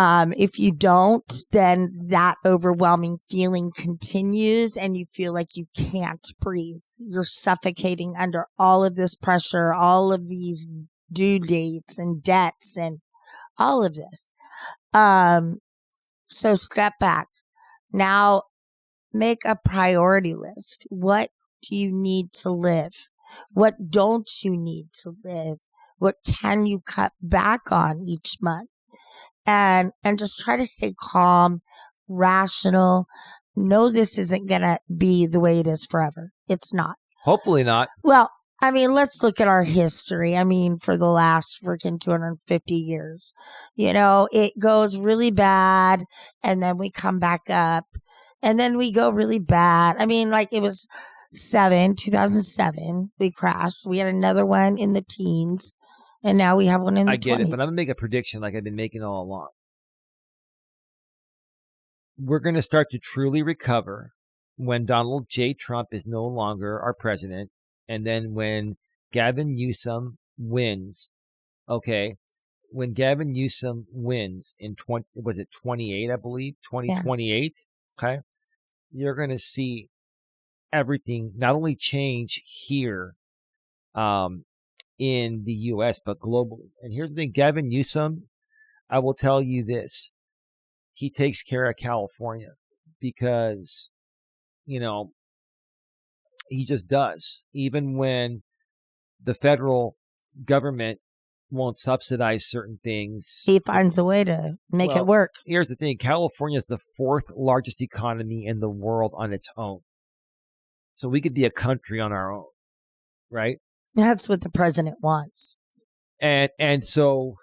If you don't, then that overwhelming feeling continues and you feel like you can't breathe. You're suffocating under all of this pressure, all of these due dates and debts and all of this. So step back. Now make a priority list. What do you need to live? What don't you need to live? What can you cut back on each month? And just try to stay calm, rational. Know this isn't going to be the way it is forever. It's not. Hopefully not. Well, I mean, let's look at our history. I mean, for the last freaking 250 years, it goes really bad and then we come back up and then we go really bad. I mean, it was 2007, we crashed. We had another one in the teens. And now we have one in the 20s. I get it, but I'm going to make a prediction like I've been making all along. We're going to start to truly recover when Donald J. Trump is no longer our president. And then when Gavin Newsom wins, when Gavin Newsom wins in 28, I believe? 2028, okay? You're going to see everything not only change here, in the U.S., but globally. And here's the thing, Gavin Newsom, I will tell you this. He takes care of California because, he just does. Even when the federal government won't subsidize certain things. He finds a way to make it work. Here's the thing. California is the 4th largest economy in the world on its own. So we could be a country on our own, right? That's what the president wants. And so,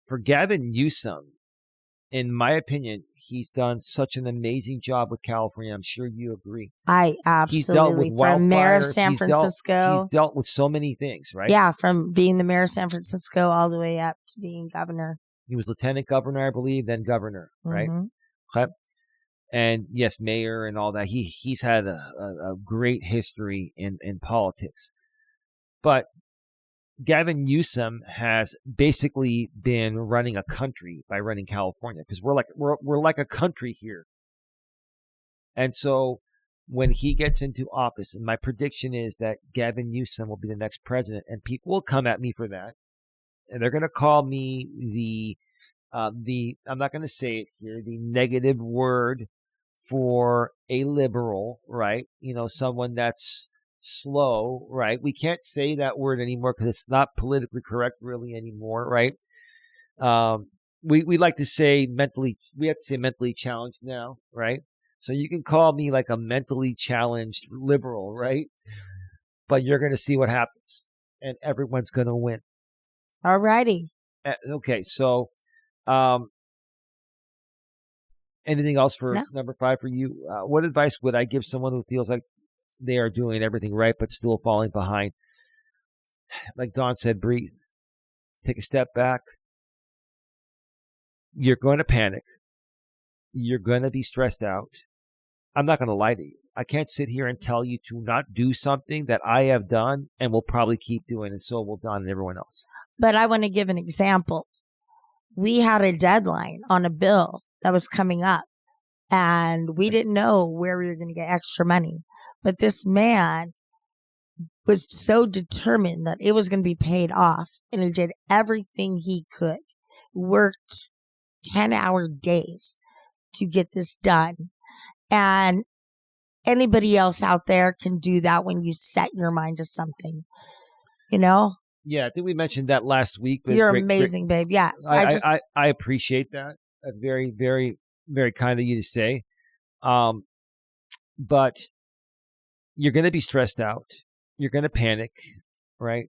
for Gavin Newsom, in my opinion, he's done such an amazing job with California. I'm sure you agree. I absolutely. He's dealt with wildfires. From mayor of San Francisco. He's dealt with so many things, right? Yeah, from being the mayor of San Francisco all the way up to being governor. He was lieutenant governor, I believe, then governor, right? Mm-hmm. Okay. and yes, mayor and all that. He's had a great history in politics. But Gavin Newsom has basically been running a country by running California, because we're like a country here. And so when he gets into office, and my prediction is that Gavin Newsom will be the next president, and people will come at me for that, and they're going to call me the I'm not going to say it here, the negative word for a liberal, right? Someone that's slow, right? We can't say that word anymore because it's not politically correct really anymore, right? We like to say we have to say mentally challenged now, right? So you can call me like a mentally challenged liberal, right? But you're going to see what happens, and everyone's going to win. All righty. Okay, so anything else for number 5 for you? What advice would I give someone who feels like they are doing everything right but still falling behind? Like Dawn said, breathe. Take a step back. You're going to panic. You're going to be stressed out. I'm not going to lie to you. I can't sit here and tell you to not do something that I have done and will probably keep doing, and so will Dawn and everyone else. But I want to give an example. We had a deadline on a bill that was coming up, and we didn't know where we were going to get extra money. But this man was so determined that it was going to be paid off, and he did everything he could, worked 10-hour days to get this done. And anybody else out there can do that when you set your mind to something, Yeah, I think we mentioned that last week. You're amazing, babe. Yes. I appreciate that. That's very, very, very kind of you to say. But you're going to be stressed out. You're going to panic, right?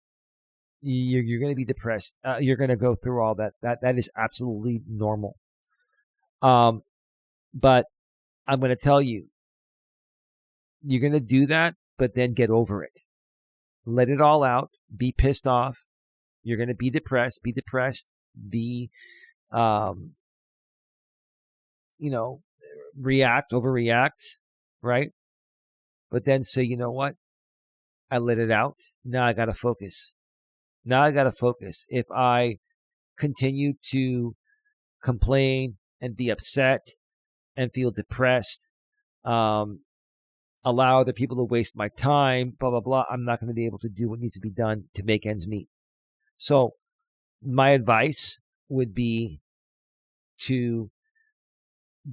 You're going to be depressed. You're going to go through all that. That is absolutely normal. But I'm going to tell you, you're going to do that, but then get over it. Let it all out. Be pissed off. You're going to be depressed. Overreact, right? But then say, you know what? I let it out. Now I got to focus. If I continue to complain and be upset and feel depressed, allow other people to waste my time, blah, blah, blah, I'm not going to be able to do what needs to be done to make ends meet. So my advice would be to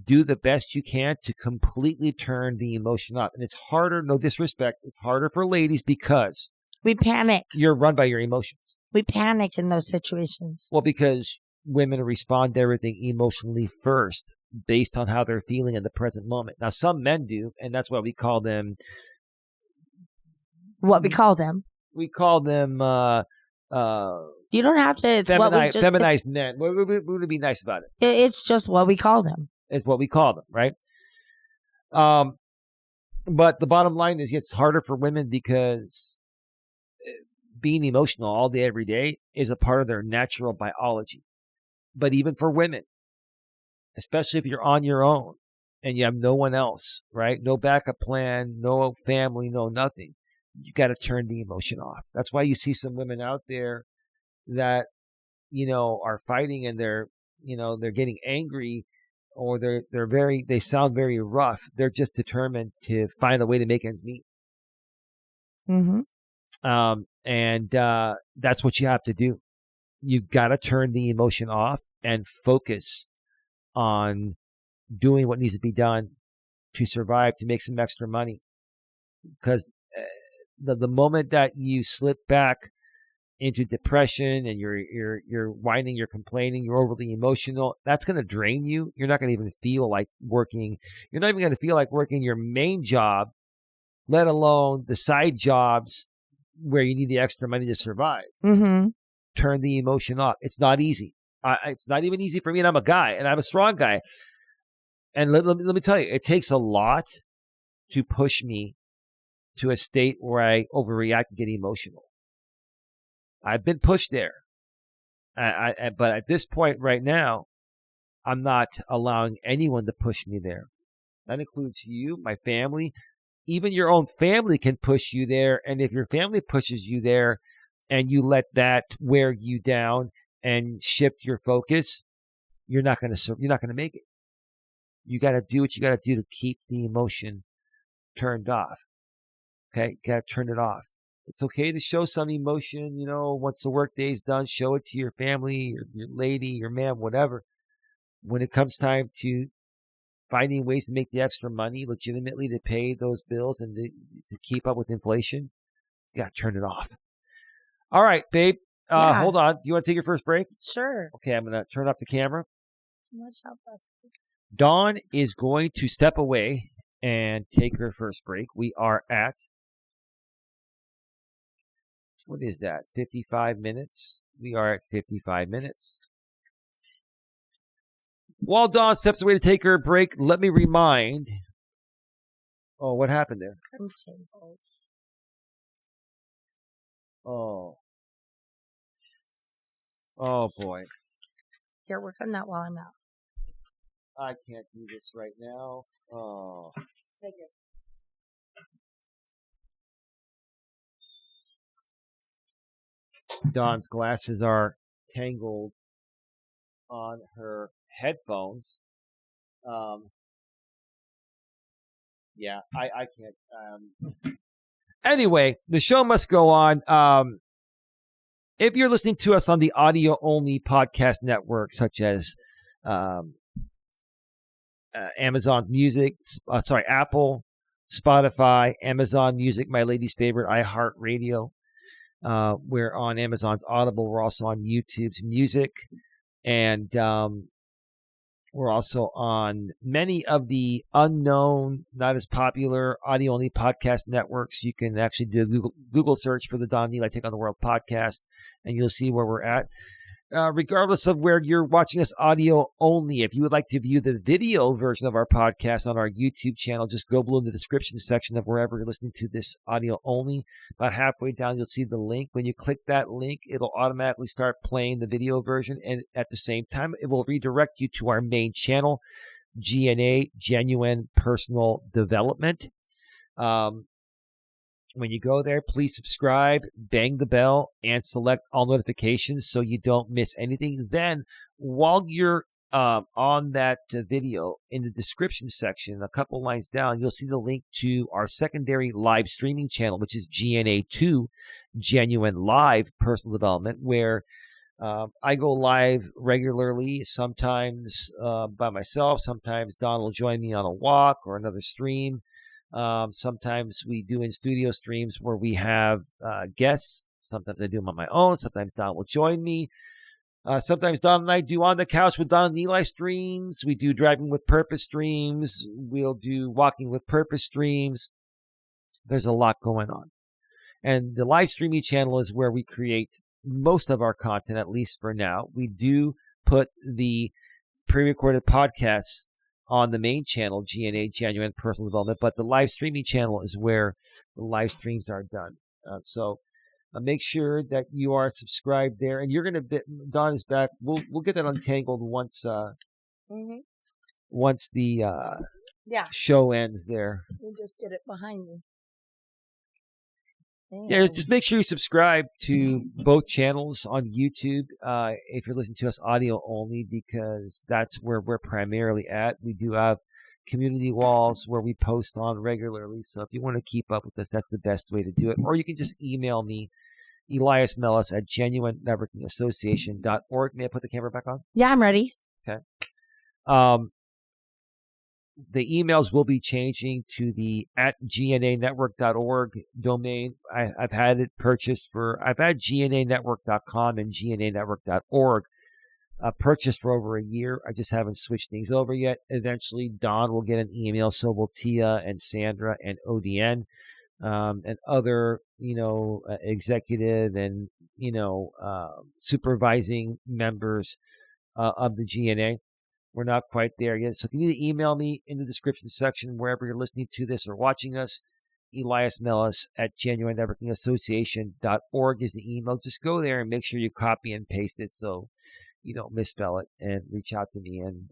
do the best you can to completely turn the emotion up. And it's harder, no disrespect, it's harder for ladies because we panic. You're run by your emotions. We panic in those situations. Well, because women respond to everything emotionally first, based on how they're feeling in the present moment. Now, some men do, and that's why we call them. What we call them? We call them. You don't have to. It's what we just feminized men. What would be nice about it? It's just what we call them. It's what we call them, right? But the bottom line is, it's harder for women because being emotional all day, every day is a part of their natural biology. But even for women, especially if you're on your own and you have no one else, right? No backup plan, no family, no nothing. You got to turn the emotion off. That's why you see some women out there that, are fighting and they're getting angry, or they sound very rough. They're just determined to find a way to make ends meet. Mm-hmm. And that's what you have to do. You've got to turn the emotion off and focus on doing what needs to be done to survive, to make some extra money. Because the moment that you slip back into depression and you're whining, you're complaining, you're overly emotional, that's going to drain you. You're not going to even feel like working. You're not even going to feel like working your main job, let alone the side jobs where you need the extra money to survive. Mm-hmm. Turn the emotion off. It's not easy. It's not even easy for me, and I'm a guy, and I'm a strong guy. And let me tell you, it takes a lot to push me to a state where I overreact and get emotional. I've been pushed there. But at this point right now, I'm not allowing anyone to push me there. That includes you, my family. Even your own family can push you there. And if your family pushes you there and you let that wear you down and shift your focus, you're not going to make it. You got to do what you got to do to keep the emotion turned off. Okay. You got to turn it off. It's okay to show some emotion, once the work day is done, show it to your family, your lady, your man, whatever. When it comes time to finding ways to make the extra money legitimately to pay those bills and to keep up with inflation, you got to turn it off. All right, babe. Hold on. Do you want to take your first break? Sure. Okay, I'm going to turn off the camera. Much help us. Dawn is going to step away and take her first break. We are at, what is that, 55 minutes? We are at 55 minutes. While Dawn steps away to take her break, let me remind. Oh, what happened there? Oh. Oh, boy. Here, work on that while I'm out. I can't do this right now. Oh. Take it. Dawn's glasses are tangled on her headphones. Yeah, I can't. Anyway, the show must go on. If you're listening to us on the audio-only podcast network, such as Amazon Music, Apple, Spotify, Amazon Music, my lady's favorite, iHeartRadio. We're on Amazon's Audible. We're also on YouTube's Music. And we're also on many of the unknown, not as popular audio-only podcast networks. You can actually do a Google search for the Don Neal I Take on the World podcast, and you'll see where we're at. Regardless of where you're watching us audio only, if you would like to view the video version of our podcast on our YouTube channel, just go below in the description section of wherever you're listening to this audio only. About halfway down, you'll see the link. When you click that link, it'll automatically start playing the video version, and at the same time, it will redirect you to our main channel, GNA, Genuine Personal Development. When you go there, please subscribe, bang the bell, and select all notifications so you don't miss anything. Then, while you're on that video, in the description section, a couple lines down, you'll see the link to our secondary live streaming channel, which is GNA2, Genuine Live Personal Development, where I go live regularly, sometimes by myself. Sometimes Don will join me on a walk or another stream. Sometimes we do in-studio streams where we have guests. Sometimes I do them on my own. Sometimes Don will join me. Sometimes Don and I do On the Couch with Don and Eli streams. We do Driving with Purpose streams. We'll do Walking with Purpose streams. There's a lot going on. And the live streaming channel is where we create most of our content, at least for now. We do put the pre-recorded podcasts on the main channel, GNA, Genuine Personal Development, but the live streaming channel is where the live streams are done. So make sure that you are subscribed there, and you're going to. Don is back. We'll get that untangled once once the show ends. There, we'll just get it behind me. Yeah, just make sure you subscribe to both channels on YouTube if you're listening to us audio only, because that's where we're primarily at. We do have community walls where we post on regularly, so if you want to keep up with us, that's the best way to do it. Or you can just email me, Elias Mellis at genuinenetworkingassociation.org. May I put the camera back on? Yeah, I'm ready. Okay. The emails will be changing to the @GNAnetwork.org domain. I've had it purchased I've had GNAnetwork.com and GNAnetwork.org purchased for over a year. I just haven't switched things over yet. Eventually, Don will get an email. So will Tia and Sandra and ODN and other, executive and, supervising members of the GNA. We're not quite there yet. So if you need to email me in the description section, wherever you're listening to this or watching us, Elias Mellis at GenuineNetworkingAssociation.org is the email. Just go there and make sure you copy and paste it so you don't misspell it, and reach out to me. And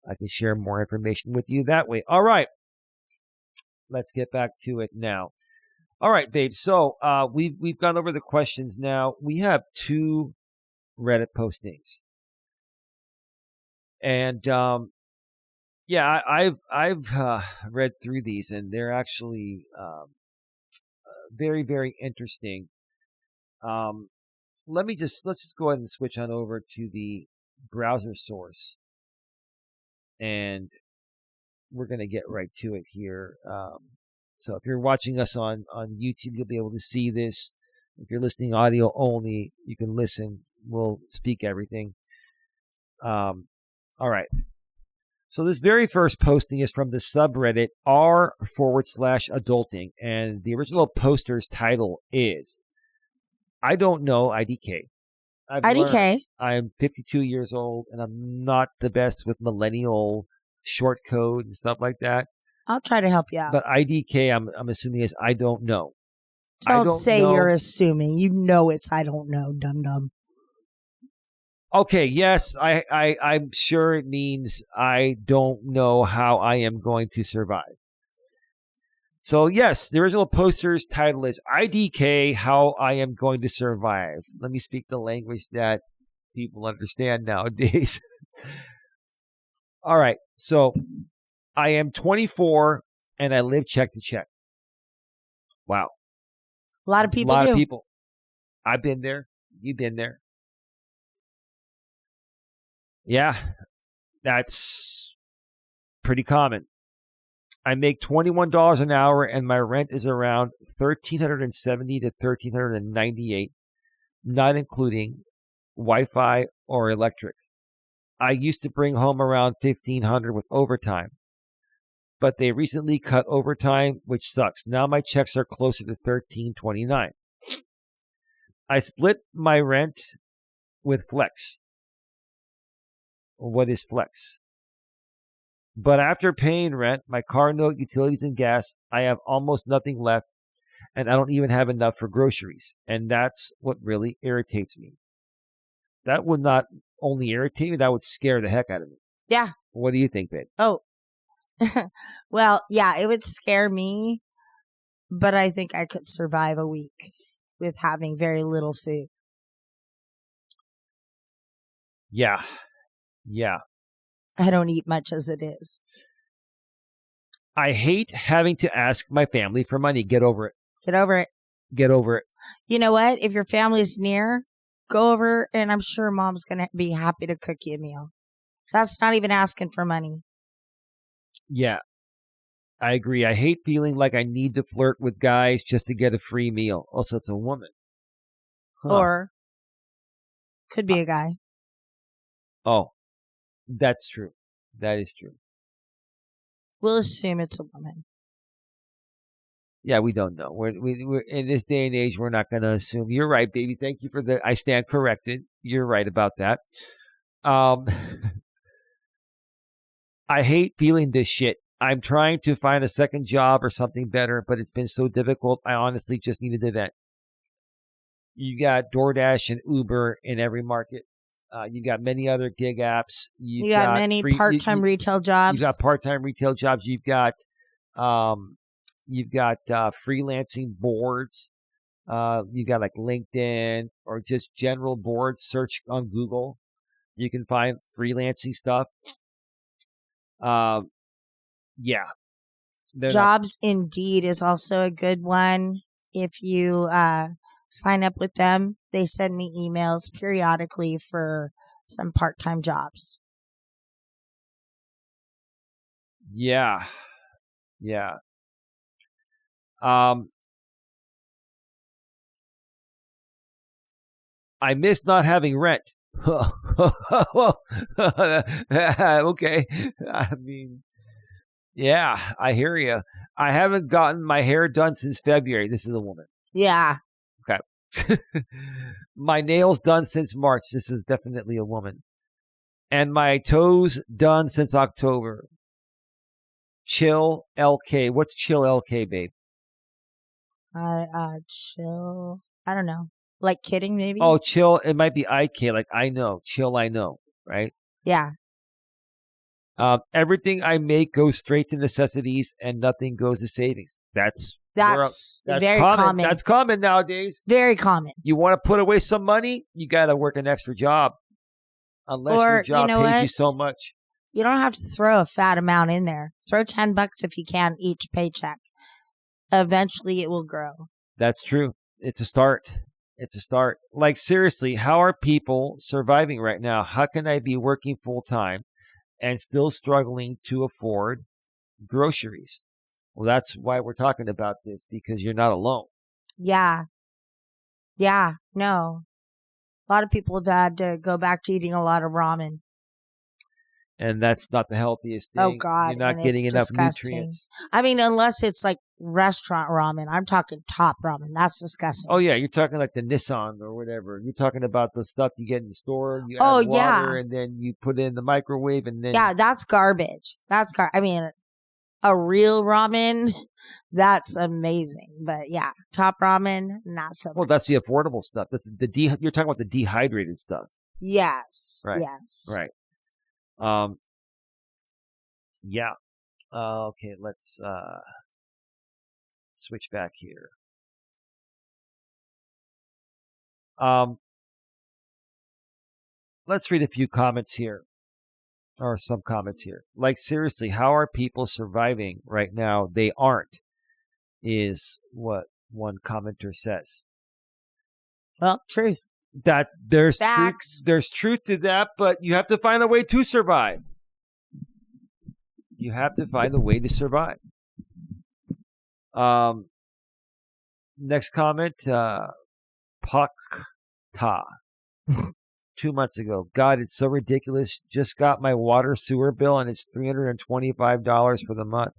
I can share more information with you that way. All right. Let's get back to it now. All right, babe. So we've gone over the questions now. We have 2 Reddit postings. And yeah, I've read through these, and they're actually very, very interesting. Let's just go ahead and switch on over to the browser source, and we're gonna get right to it here. So if you're watching us on YouTube, you'll be able to see this. If you're listening audio only, you can listen. We'll speak everything. All right. So this very first posting is from the subreddit r/adulting, and the original poster's title is I don't know IDK. IDK. I'm 52 years old, and I'm not the best with millennial short code and stuff like that. I'll try to help you out. But IDK, I'm assuming is I don't know. Don't say you're assuming. You know it's I don't know, dum-dum. Okay, yes, I'm sure it means I don't know how I am going to survive. So yes, the original poster's title is IDK, How I Am Going to Survive. Let me speak the language that people understand nowadays. All right, so I am 24 and I live check to check. Wow. A lot of people A lot do. of people. I've been there. You've been there. Yeah, that's pretty common. I make $21 an hour, and my rent is around $1,370 to $1,398, not including Wi-Fi or electric. I used to bring home around $1,500 with overtime, but they recently cut overtime, which sucks. Now my checks are closer to $1,329. I split my rent with Flex. What is Flex? But after paying rent, my car note, utilities, and gas, I have almost nothing left, and I don't even have enough for groceries. And that's what really irritates me. That would not only irritate me, that would scare the heck out of me. Yeah. What do you think, babe? Oh. Well, yeah, it would scare me, but I think I could survive a week with having very little food. Yeah. I don't eat much as it is. I hate having to ask my family for money. Get over it. Get over it. Get over it. You know what? If your family's near, go over, and I'm sure mom's going to be happy to cook you a meal. That's not even asking for money. Yeah, I agree. I hate feeling like I need to flirt with guys just to get a free meal. Also, it's a woman. Huh. Or could be a guy. Oh, that's true. That is true. We'll assume it's a woman. Yeah, we don't know. We're in this day and age, we're not going to assume. You're right, baby. Thank you for I stand corrected. You're right about that. I hate feeling this shit. I'm trying to find a second job or something better, but it's been so difficult. I honestly just needed an vent. You got DoorDash and Uber in every market. You got many other gig apps. You got many part-time retail jobs. You got part-time retail jobs. You've got freelancing boards. You got like LinkedIn or just general boards. Search on Google. You can find freelancing stuff. Yeah. Jobs Indeed is also a good one. If you sign up with them, they send me emails periodically for some part-time jobs. Yeah. I miss not having rent. Okay. I mean, yeah, I hear you. I haven't gotten my hair done since February. This is a woman. Yeah. Okay. My nails done since March. This is definitely a woman. And my toes done since October. Chill LK. What's chill LK, babe? Chill. I don't know. Like kidding, maybe? Oh, chill. It might be IK, like I know. Chill, I know, right? Yeah. Everything I make goes straight to necessities, and nothing goes to savings. That's very common. That's common nowadays. Very common. You want to put away some money, you got to work an extra job, unless your job pays you so much. You don't have to throw a fat amount in there. Throw $10 if you can each paycheck. Eventually, it will grow. That's true. It's a start. It's a start. Like, seriously, how are people surviving right now? How can I be working full time and still struggling to afford groceries? Well, that's why we're talking about this, because you're not alone. Yeah. Yeah. No. A lot of people have had to go back to eating a lot of ramen. And that's not the healthiest thing. Oh, God. You're not getting enough nutrients. I mean, unless it's like restaurant ramen. I'm talking top ramen. That's disgusting. Oh, yeah. You're talking like the Nissan or whatever. You're talking about the stuff you get in the store. You add water, and then you put it in the microwave, and then... Yeah, that's garbage. I mean, a real ramen, that's amazing. But yeah, top ramen, not so much. Well, that's the affordable stuff. That's you're talking about the dehydrated stuff. Yes. Right. Yes. Right. Yeah. Okay, let's switch back here. Let's read a few comments here, or some comments here. Like, seriously, how are people surviving right now? They aren't, is what one commenter says. Well, truth. That there's facts. There's truth to that, but you have to find a way to survive. You have to find a way to survive. Next comment, Pakta. 2 months ago. God, it's so ridiculous. Just got my water sewer bill and it's $325 for the month.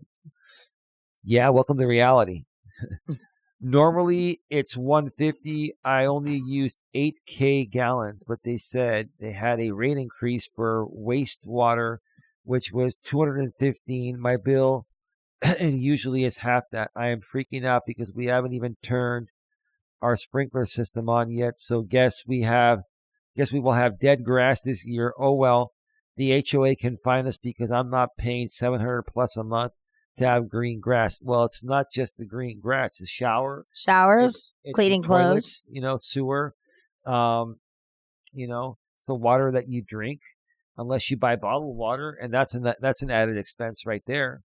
Yeah, welcome to reality. Normally it's $150. I only used 8K gallons, but they said they had a rate increase for wastewater, which was $215. My bill and usually is half that. I am freaking out because we haven't even turned our sprinkler system on yet. So guess we will have dead grass this year. Oh well, the HOA can find us because I'm not paying $700 plus a month to have green grass. Well, it's not just the green grass. It's showers, it's cleaning toilets, clothes, sewer. It's the water that you drink, unless you buy bottled water, and that's an added expense right there,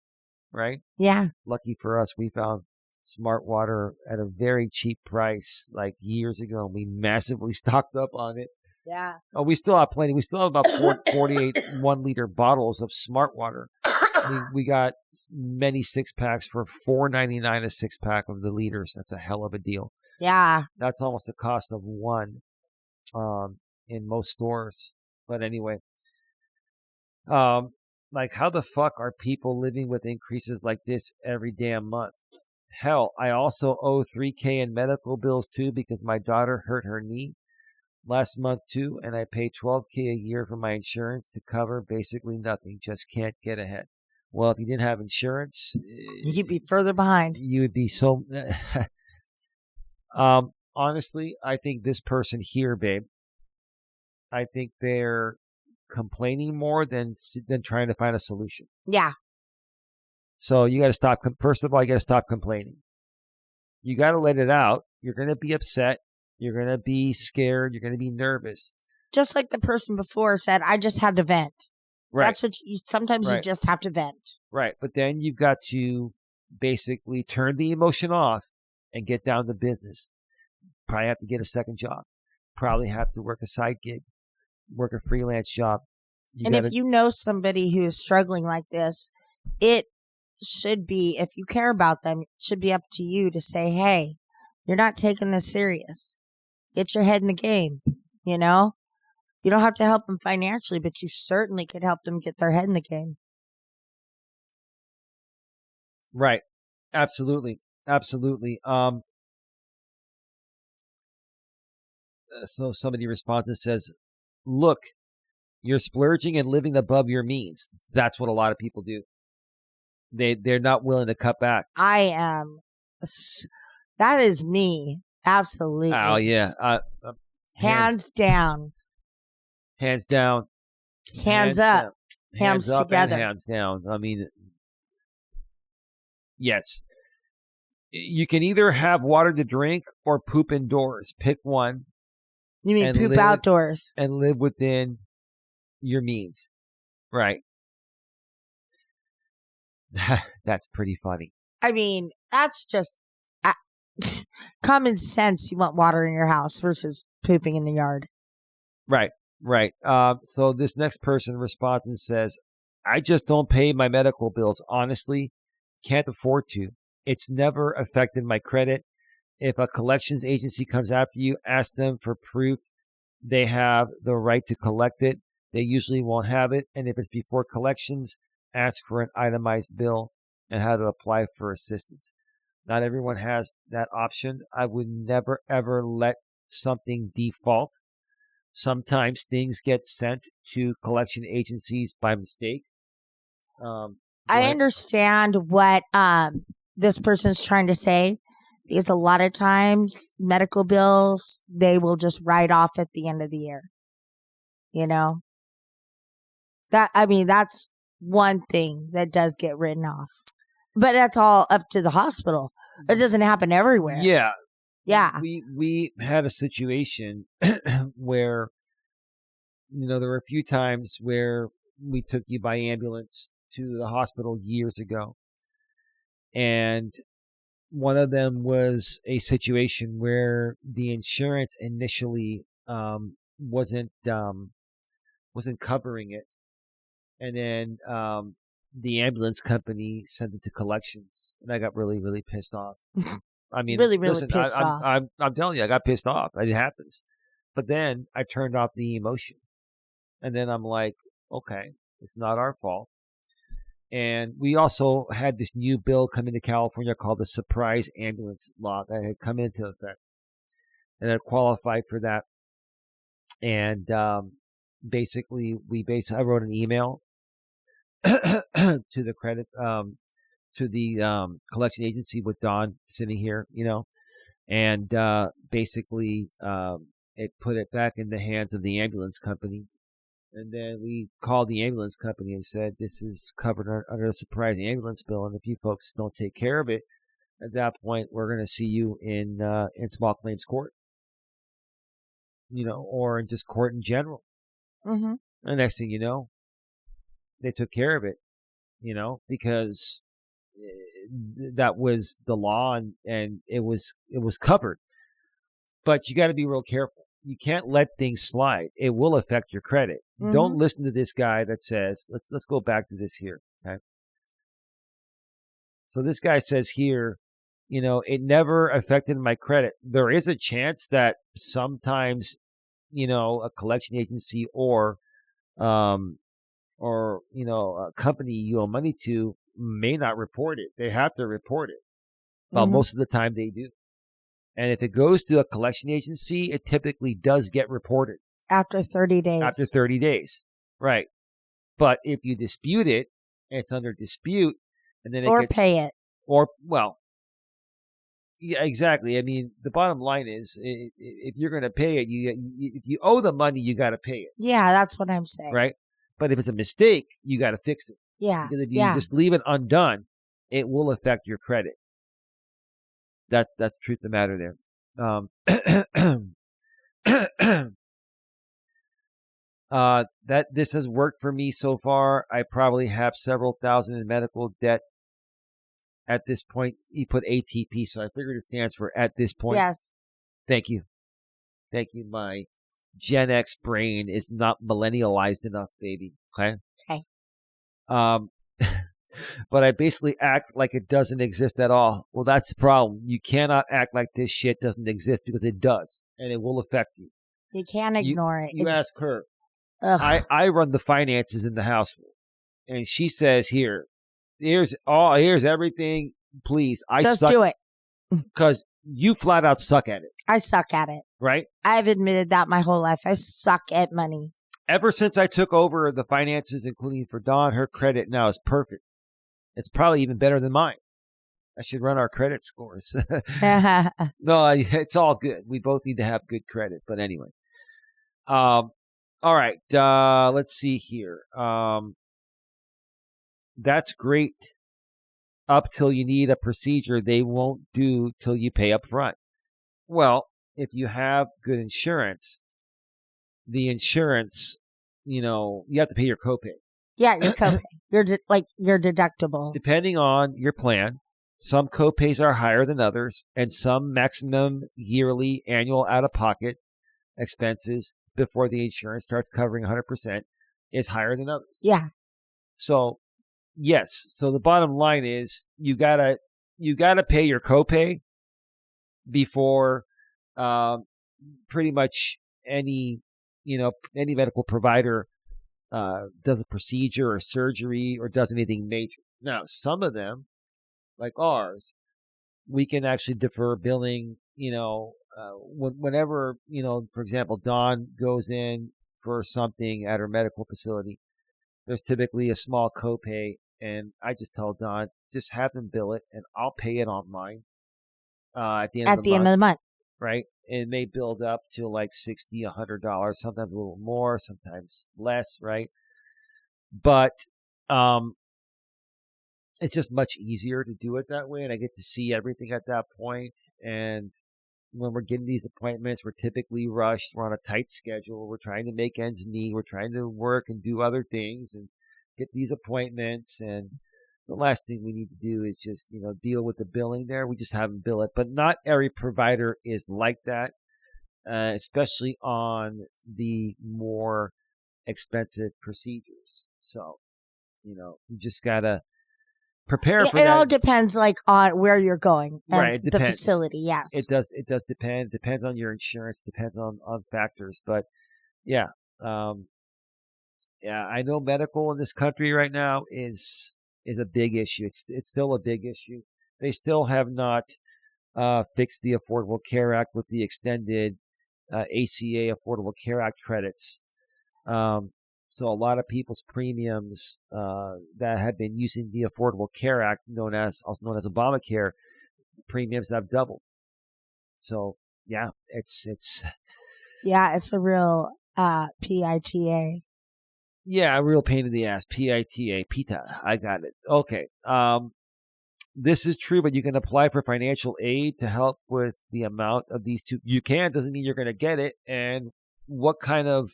right? Yeah. Lucky for us, we found smart water at a very cheap price like years ago, and we massively stocked up on it. Yeah. Oh, we still have plenty. We still have about 48 1-liter bottles of smart water. We got many 6-packs for $4.99 a 6-pack of the liters. That's a hell of a deal. Yeah. That's almost the cost of one in most stores. But anyway, like, how the fuck are people living with increases like this every damn month? Hell, I also owe $3K in medical bills too because my daughter hurt her knee last month too, and I pay $12K a year for my insurance to cover basically nothing. Just can't get ahead. Well, if you didn't have insurance, you'd be further behind. You would be so... honestly, I think this person here, babe, I think they're complaining more than trying to find a solution. Yeah. So you got to stop. First of all, you got to stop complaining. You got to let it out. You're going to be upset. You're going to be scared. You're going to be nervous. Just like the person before said, I just had to vent. Right. That's what sometimes you just have to vent. Right. But then you've got to basically turn the emotion off and get down to business. Probably have to get a second job. Probably have to work a side gig, work a freelance job. If you know somebody who is struggling like this, it should be, if you care about them, it should be up to you to say, hey, you're not taking this serious. Get your head in the game, You don't have to help them financially, but you certainly could help them get their head in the game. Right. Absolutely. Absolutely. So somebody responds and says, look, you're splurging and living above your means. That's what a lot of people do. They're not willing to cut back. I am. That is me. Absolutely. Oh, yeah. Hands down. Hands down. Hands up. Down. Hands up together. and hands down. I mean, yes. You can either have water to drink or poop indoors. Pick one. You mean poop outdoors? And live within your means. Right. That's pretty funny. I mean, that's just common sense. You want water in your house versus pooping in the yard. Right. So this next person responds and says, I just don't pay my medical bills. Honestly, can't afford to. It's never affected my credit. If a collections agency comes after you, ask them for proof they have the right to collect it. They usually won't have it. And if it's before collections, ask for an itemized bill and how to apply for assistance. Not everyone has that option. I would never, ever let something default. Sometimes things get sent to collection agencies by mistake. I understand what this person's trying to say, because a lot of times medical bills, they will just write off at the end of the year. You know? That's one thing that does get written off. But that's all up to the hospital. It doesn't happen everywhere. Yeah. Yeah. We had a situation where, there were a few times where we took you by ambulance to the hospital years ago. And one of them was a situation where the insurance initially wasn't covering it. And then the ambulance company sent it to collections. And I got really, really pissed off. I mean, really pissed off. I'm telling you, I got pissed off. It happens. But then I turned off the emotion. And then I'm like, okay, it's not our fault. And we also had this new bill come into California called the surprise ambulance law that had come into effect. And it qualified for that. And I wrote an email to the credit, to the collection agency with Don sitting here, and basically it put it back in the hands of the ambulance company. And then we called the ambulance company and said, this is covered under the surprise ambulance bill. And if you folks don't take care of it, at that point, we're going to see you in small claims court, or in just court in general. Mm-hmm. And next thing you know, they took care of it, because that was the law and it was covered. But you got to be real careful. You can't let things slide. It will affect your credit. Mm-hmm. Don't listen to this guy that says, let's go back to this here. Okay. So this guy says here, it never affected my credit. There is a chance that sometimes, a collection agency or a company you owe money to may not report it. They have to report it. Well, most of the time they do. And if it goes to a collection agency, it typically does get reported. After 30 days. After 30 days. Right. But if you dispute it, and it's under dispute, and then pay it. Yeah, exactly. I mean, the bottom line is, if you're going to pay it, if you owe the money, you got to pay it. Yeah, that's what I'm saying. Right? But if it's a mistake, you got to fix it. Yeah. Because if you just leave it undone, it will affect your credit. That's the truth of the matter there. This has worked for me so far. I probably have several thousand in medical debt at this point. He put ATP, so I figured it stands for at this point. Yes. Thank you. My Gen X brain is not millennialized enough, baby. Okay. But I basically act like it doesn't exist at all. Well, that's the problem. You cannot act like this shit doesn't exist, because it does, and it will affect you. You can't ignore it. You ask her. I run the finances in the household, and she says, here's everything. Please, just do it, because you flat out suck at it. I suck at it. Right? I've admitted that my whole life. I suck at money. Ever since I took over the finances, including for Dawn, her credit now is perfect. It's probably even better than mine. I should run our credit scores. No, it's all good. We both need to have good credit. But anyway. All right. Let's see here. that's great up till you need a procedure they won't do till you pay up front. Well, if you have good insurance, the insurance, you have to pay your copay. Yeah, your copay, your deductible. Depending on your plan, some copays are higher than others, and some maximum yearly annual out-of-pocket expenses before the insurance starts covering 100% is higher than others. Yeah. So, yes. So the bottom line is you gotta pay your copay before pretty much any medical provider does a procedure or surgery or does anything major. Now, some of them, like ours, we can actually defer billing, whenever, for example, Dawn goes in for something at her medical facility, there's typically a small copay, and I just tell Dawn, just have them bill it, and I'll pay it online at the end of the month. Right? It may build up to like $60, $100, sometimes a little more, sometimes less, right? But it's just much easier to do it that way, and I get to see everything at that point. And when we're getting these appointments, we're typically rushed. We're on a tight schedule. We're trying to make ends meet. We're trying to work and do other things and get these appointments. And the last thing we need to do is just, deal with the billing there. We just have them bill it. But not every provider is like that, especially on the more expensive procedures. So, you just got to prepare for that. It all depends on where you're going and right, it depends. The facility, yes. It does depend. It depends on your insurance, depends on factors. But yeah. I know medical in this country right now is a big issue. It's still a big issue. They still have not fixed the Affordable Care Act with the extended ACA Affordable Care Act credits. So a lot of people's premiums that have been using the Affordable Care Act, also known as Obamacare, premiums have doubled. So yeah, it's a real PITA. Yeah, a real pain in the ass. PITA. I got it. Okay. This is true, but you can apply for financial aid to help with the amount of these two. You can, doesn't mean you're going to get it. And what kind of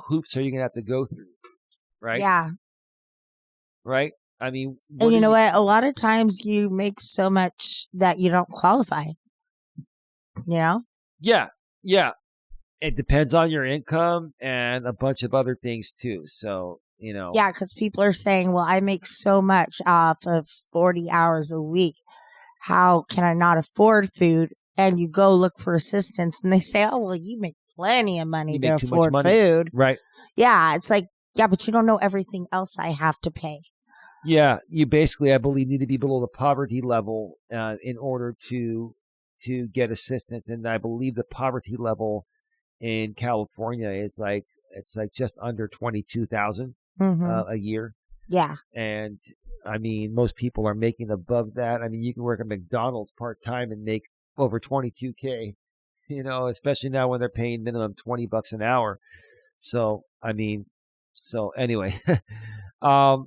hoops are you going to have to go through? Right? Yeah. Right? I mean, and you know what? A lot of times you make so much that you don't qualify. Yeah. Yeah. It depends on your income and a bunch of other things too. So, Yeah, because people are saying, well, I make so much off of 40 hours a week. How can I not afford food? And you go look for assistance and they say, oh, well, you make plenty of money to afford food. Right. Yeah. It's like, yeah, but you don't know everything else I have to pay. Yeah. You basically, I believe, need to be below the poverty level in order to get assistance. And I believe the poverty level in California is it's just under 22,000 a year. Yeah. And I mean, most people are making above that. I mean, you can work at McDonald's part-time and make over $22K, especially now when they're paying minimum $20 an hour. So, I mean, anyway, a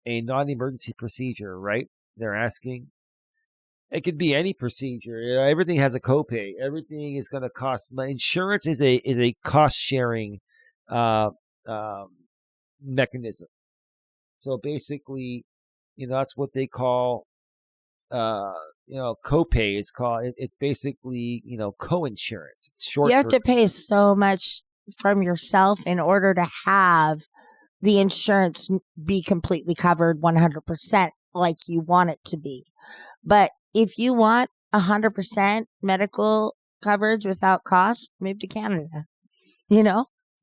non-emergency procedure, right? They're asking. It could be any procedure. Everything has a copay. Everything is going to cost money. Insurance is a cost sharing mechanism. So basically, that's what they call copay. It's basically co-insurance. It's short. You have to pay so much from yourself in order to have the insurance be completely covered 100% like you want it to be. But if you want 100% medical coverage without cost, move to Canada,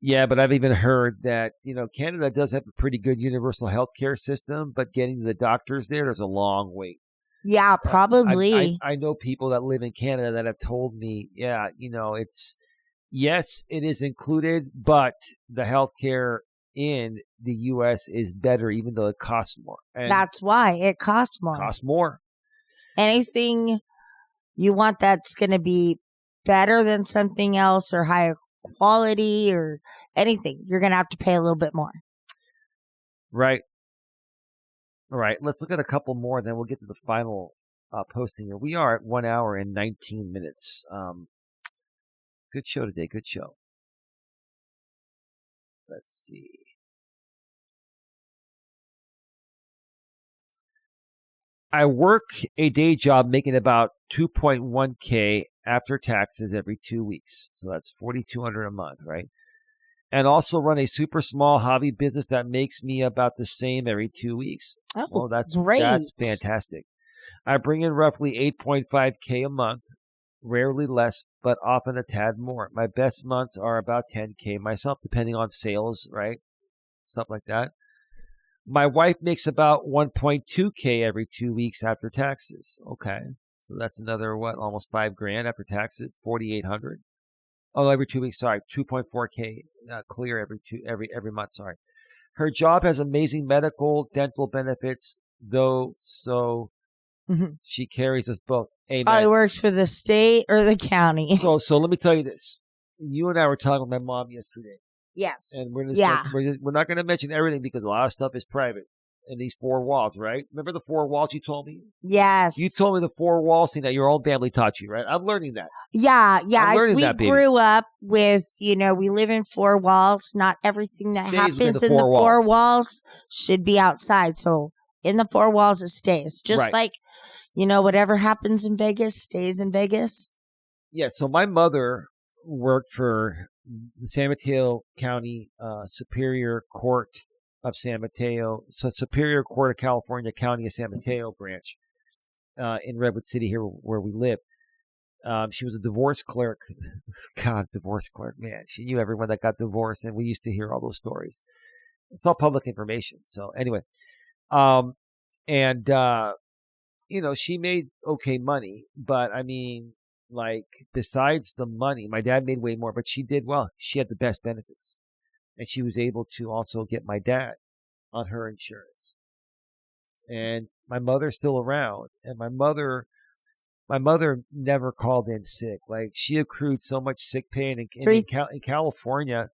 Yeah, but I've even heard that, Canada does have a pretty good universal health care system, but getting to the doctors there's a long wait. Yeah, probably. I know people that live in Canada that have told me, yes, it is included, but the health care in the U.S. is better, even though it costs more. And that's why it costs more. Anything you want that's going to be better than something else or higher quality or anything, you're going to have to pay a little bit more. Right. All right. Let's look at a couple more, then we'll get to the final posting here. We are at 1 hour and 19 minutes. Good show today. Good show. Let's see. I work a day job making about 2.1K after taxes every 2 weeks. So that's 4,200 a month, right? And also run a super small hobby business that makes me about the same every 2 weeks. Oh, well, that's great. fantastic. I bring in roughly 8.5K a month, rarely less, but often a tad more. My best months are about 10K myself, depending on sales, right? Stuff like that. My wife makes about 1.2K every 2 weeks after taxes. Okay. So that's another, almost $5,000 after taxes, 4,800. Oh, every 2 weeks, sorry, 2.4K clear every month, sorry. Her job has amazing medical, dental benefits, though, so she carries us both. Amen. Probably works for the state or the county. So let me tell you this. You and I were talking with my mom yesterday. Yes. And we're not going to mention everything because a lot of stuff is private in these four walls, right? Remember the four walls you told me? Yes. You told me the four walls thing that your own family taught you, right? I'm learning that. Yeah. I'm learning we that, baby. grew up with, we live in four walls. Not everything that happens in the four walls should be outside. So in the four walls, it stays. Just like, whatever happens in Vegas stays in Vegas. Yeah. So my mother worked for the San Mateo County Superior Court of San Mateo, so Superior Court of California County of San Mateo branch in Redwood City here where we live. She was a divorce clerk. God, divorce clerk, man. She knew everyone that got divorced, and we used to hear all those stories. It's all public information. So anyway, she made okay money, but I mean, like, besides the money, my dad made way more, but she did well. She had the best benefits. And she was able to also get my dad on her insurance. And my mother's still around. And my mother never called in sick. Like, she accrued so much sick pay. And in California,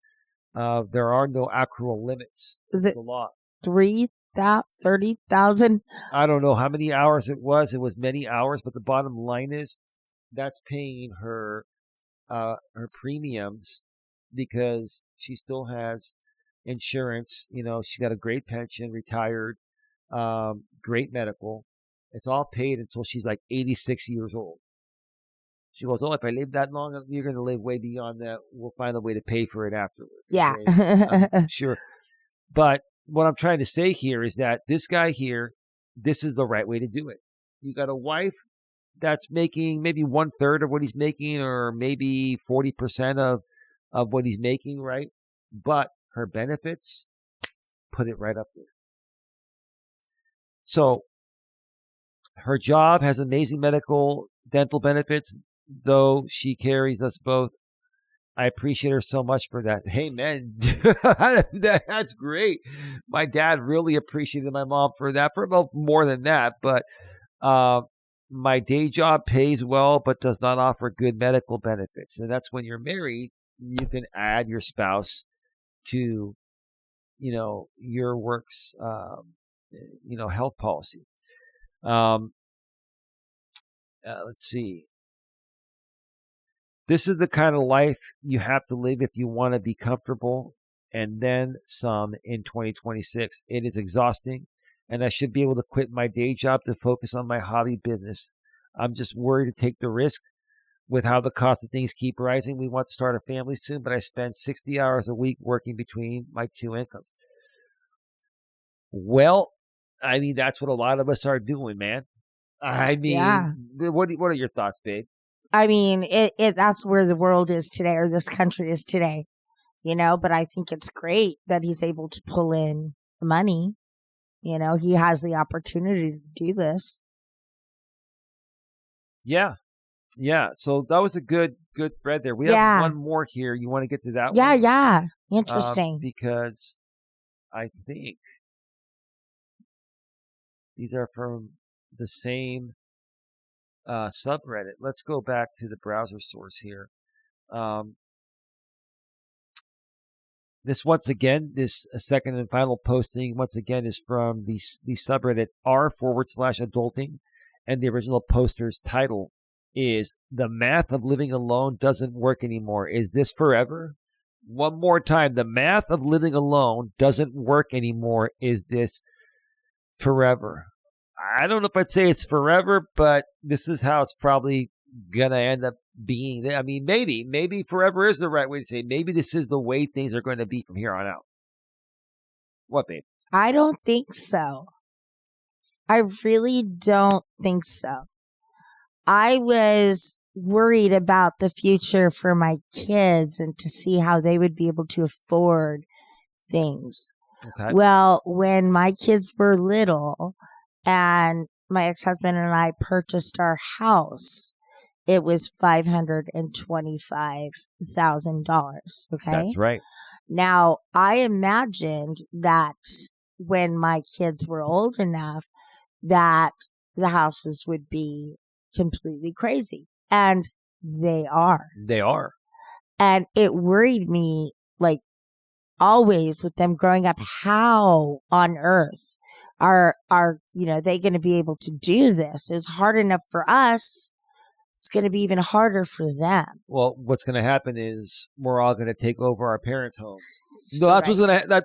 there are no accrual limits. Is it the law? 30,000? I don't know how many hours it was. It was many hours, but the bottom line is that's paying her premiums because she still has insurance. She's got a great pension, retired, great medical. It's all paid until she's like 86 years old. She goes, if I live that long, you're going to live way beyond that. We'll find a way to pay for it afterwards. Yeah. Okay? Sure. But what I'm trying to say here is that this guy here, this is the right way to do it. You got a wife that's making maybe 1/3 of what he's making, or maybe 40% of what he's making, right? But her benefits, put it right up there. So her job has amazing medical, dental benefits, though she carries us both. I appreciate her so much for that. Hey, man, that's great. My dad really appreciated my mom for that, for about more than that. But my day job pays well, but does not offer good medical benefits. And that's when you're married, you can add your spouse to, your work's, health policy. Let's see. This is the kind of life you have to live if you want to be comfortable, and then some in 2026. It is exhausting, and I should be able to quit my day job to focus on my hobby business. I'm just worried to take the risk with how the cost of things keep rising. We want to start a family soon, but I spend 60 hours a week working between my two incomes. Well, I mean, that's what a lot of us are doing, man. I mean, yeah. What are your thoughts, babe? I mean, that's where the world is today, or this country is today, but I think it's great that he's able to pull in the money. He has the opportunity to do this. Yeah. Yeah. So that was a good thread there. We have one more here. You want to get to that one? Yeah. Interesting. Because I think these are from the same subreddit. Let's go back to the browser source here. This once again, this second and final posting once again is from the subreddit r/adulting, and the original poster's title is "The Math of Living Alone Doesn't Work Anymore. Is this forever?" One more time, the math of living alone doesn't work anymore. Is this forever? I don't know if I'd say it's forever, but this is how it's probably gonna end up being. I mean, maybe forever is the right way to say it. Maybe this is the way things are going to be from here on out. What, babe? I don't think so. I really don't think so. I was worried about the future for my kids and to see how they would be able to afford things. Okay. Well, when my kids were little and my ex-husband and I purchased our house, it was $525,000. Okay. That's right. Now, I imagined that when my kids were old enough that the houses would be completely crazy. And they are. They are. And it worried me, like, always with them growing up, how on earth are they going to be able to do this? It was hard enough for us. It's going to be even harder for them. Well, what's going to happen is we're all going to take over our parents' homes. No, that's what's going to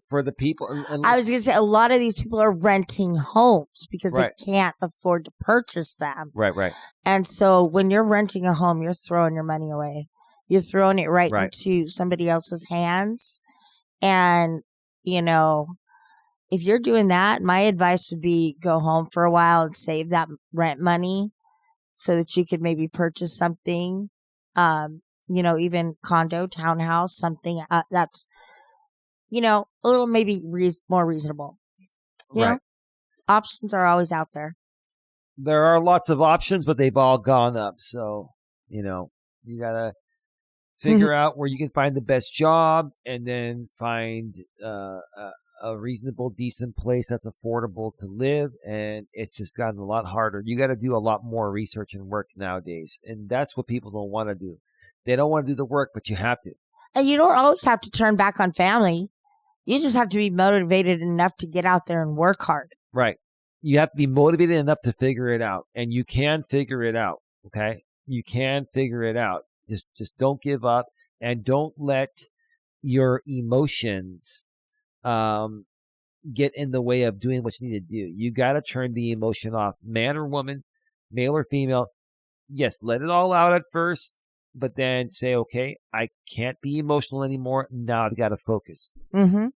for the people. I was going to say a lot of these people are renting homes because they can't afford to purchase them. Right. And so when you're renting a home, you're throwing your money away. You're throwing it right into somebody else's hands. And, if you're doing that, my advice would be go home for a while and save that rent money so that you could maybe purchase something, even condo, townhouse, something that's, a little maybe more reasonable. You know? Options are always out there. There are lots of options, but they've all gone up. So, you got to figure out where you can find the best job and then find a reasonable, decent place that's affordable to live. And it's just gotten a lot harder. You got to do a lot more research and work nowadays. And that's what people don't want to do. They don't want to do the work, but you have to. And you don't always have to turn back on family. You just have to be motivated enough to get out there and work hard. Right. You have to be motivated enough to figure it out. And you can figure it out. Okay? You can figure it out. Just don't give up, and don't let your emotions get in the way of doing what you need to do. You got to turn the emotion off, man or woman, male or female. Yes, let it all out at first, but then say, okay, I can't be emotional anymore. Now I've got to focus. Mm-hmm.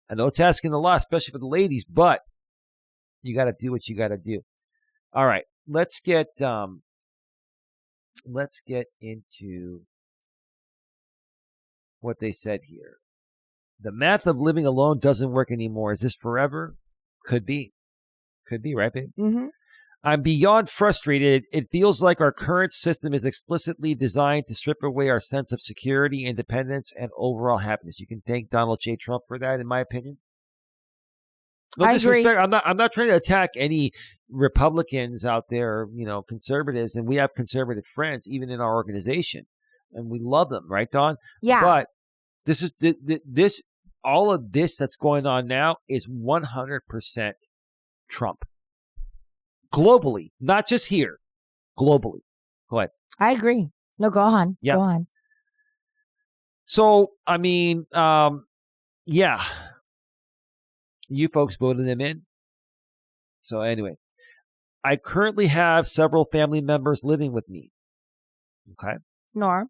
I know it's asking a lot, especially for the ladies, but you got to do what you got to do. All right, let's get into what they said here. The math of living alone doesn't work anymore. Is this forever? Could be. Could be, right, babe? Mm-hmm. I'm beyond frustrated. It feels like our current system is explicitly designed to strip away our sense of security, independence, and overall happiness. You can thank Donald J. Trump for that, in my opinion. No disrespect. I'm not trying to attack any Republicans out there, conservatives, and we have conservative friends even in our organization, and we love them, right, Don? Yeah. But this is all of this that's going on now is 100% Trump. Globally, not just here. Globally. Go ahead. I agree. No, go on. Yeah. Go on. So, I mean, yeah. You folks voted them in. So anyway, I currently have several family members living with me. Okay. Norm.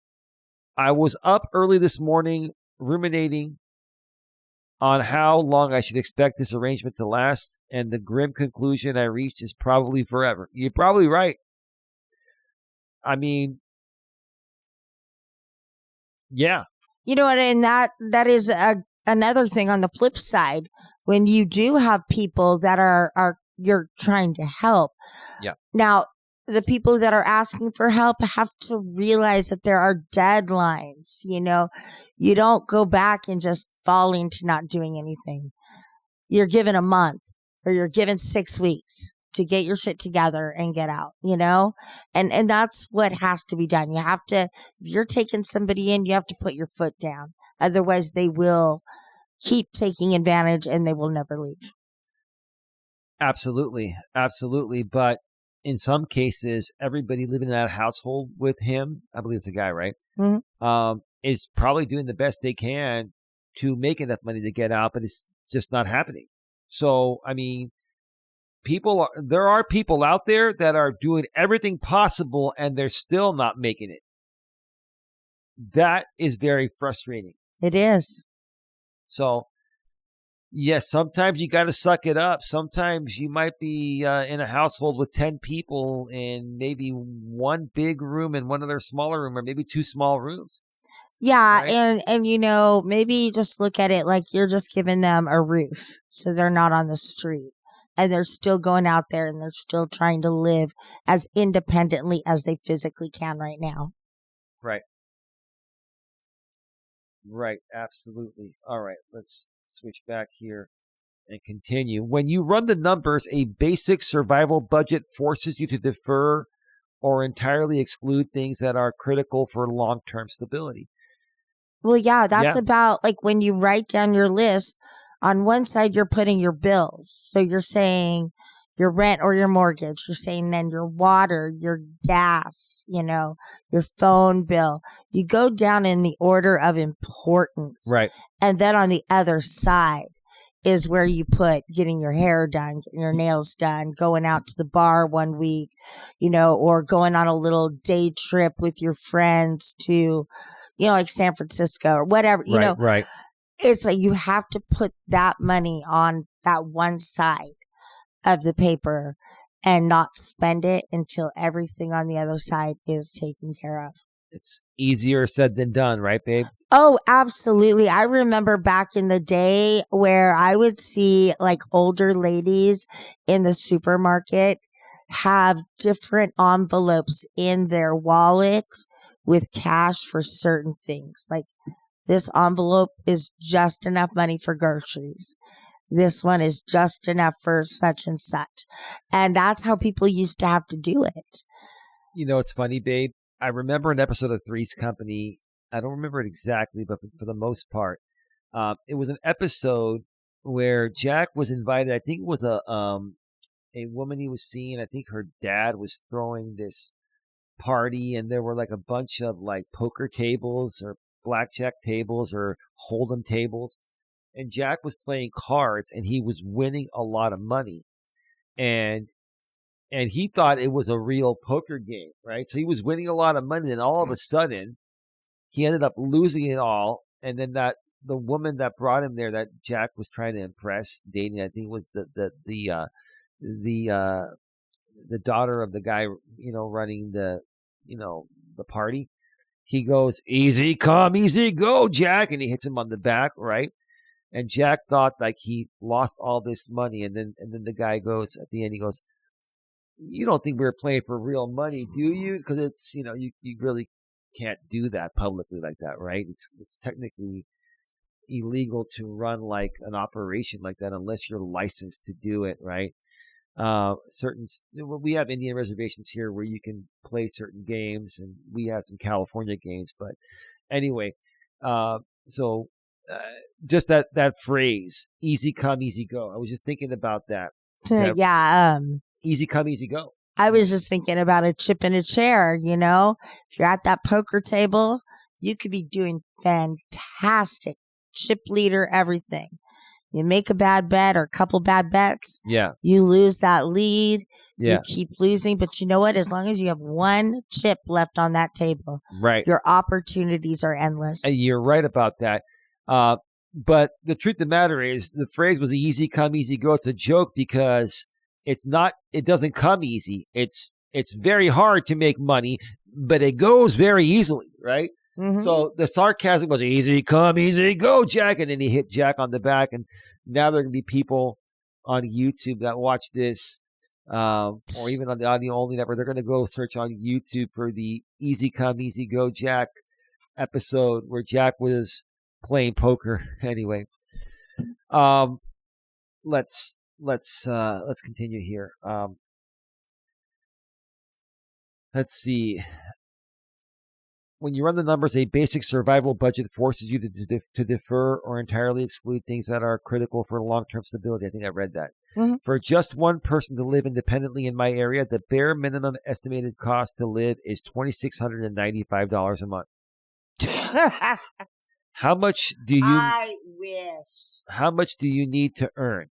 I was up early this morning ruminating on how long I should expect this arrangement to last, and the grim conclusion I reached is probably forever. You're probably right. I mean, yeah. You know what? And that is another thing on the flip side. When you do have people that are you're trying to help. Yeah. Now, the people that are asking for help have to realize that there are deadlines. You don't go back and just fall into not doing anything. You're given a month or you're given 6 weeks to get your shit together and get out, and that's what has to be done. You have to, if you're taking somebody in, you have to put your foot down. Otherwise, they will keep taking advantage and they will never leave. Absolutely. Absolutely. But in some cases, everybody living in that household with him, I believe it's a guy, right? Is probably doing the best they can to make enough money to get out, but it's just not happening. So, I mean, there are people out there that are doing everything possible and they're still not making it. That is very frustrating. It is. So, yes, sometimes you got to suck it up. Sometimes you might be in a household with 10 people and maybe one big room and one other smaller room, or maybe two small rooms. Yeah, right? and maybe just look at it like you're just giving them a roof so they're not on the street. And they're still going out there and they're still trying to live as independently as they physically can right now. Right. Right, absolutely. All right, let's switch back here and continue. When you run the numbers, a basic survival budget forces you to defer or entirely exclude things that are critical for long-term stability. Well, yeah, that's about like when you write down your list, on one side you're putting your bills. So you're saying your rent or your mortgage. You're saying then your water, your gas, your phone bill. You go down in the order of importance. Right. And then on the other side is where you put getting your hair done, getting your nails done, going out to the bar one week, or going on a little day trip with your friends to, like San Francisco or whatever, Right. It's like you have to put that money on that one side of the paper and not spend it until everything on the other side is taken care of. It's easier said than done, right, babe? Oh, absolutely. I remember back in the day where I would see like older ladies in the supermarket have different envelopes in their wallet with cash for certain things. Like this envelope is just enough money for groceries. This one is just enough for such and such. And that's how people used to have to do it. It's funny, babe. I remember an episode of Three's Company. I don't remember it exactly, but for the most part, it was an episode where Jack was invited. I think it was a woman he was seeing. I think her dad was throwing this party, and there were like a bunch of like poker tables or blackjack tables or hold'em tables. And Jack was playing cards and he was winning a lot of money. And he thought it was a real poker game, right? So he was winning a lot of money, and all of a sudden he ended up losing it all. And then the woman that brought him there, that Jack was trying to impress, dating, I think it was the daughter of the guy, running the party. He goes, "Easy come, easy go, Jack," and he hits him on the back, right? And Jack thought like he lost all this money, and then the guy goes at the end. He goes, "You don't think we were playing for real money, do you? Because it's you really can't do that publicly like that, right? It's technically illegal to run like an operation like that unless you're licensed to do it, right? We have Indian reservations here where you can play certain games, and we have some California games. But anyway, so just that phrase, "easy come, easy go." I was just thinking about that. Yeah. Easy come, easy go. I was just thinking about a chip in a chair. If you're at that poker table, you could be doing fantastic, chip leader, everything. You make a bad bet or a couple bad bets. Yeah. You lose that lead. Yeah. You keep losing. But you know what? As long as you have one chip left on that table, right, your opportunities are endless. And you're right about that. But the truth of the matter is the phrase was easy come, easy go. It's a joke because it doesn't come easy. It's very hard to make money, but it goes very easily, right? Mm-hmm. So the sarcasm was easy come, easy go, Jack. And then he hit Jack on the back. And now there are going to be people on YouTube that watch this, or even on the audio only network. They're going to go search on YouTube for the easy come, easy go, Jack episode where Jack was playing poker. Anyway, let's continue here. Let's see. when you run the numbers, a basic survival budget forces you to defer or entirely exclude things that are critical for long-term stability. I think I read that. Mhm. For just one person to live independently in my area, the bare minimum estimated cost to live is $2,695 a month. How much do you I wish. How much do you need to earn?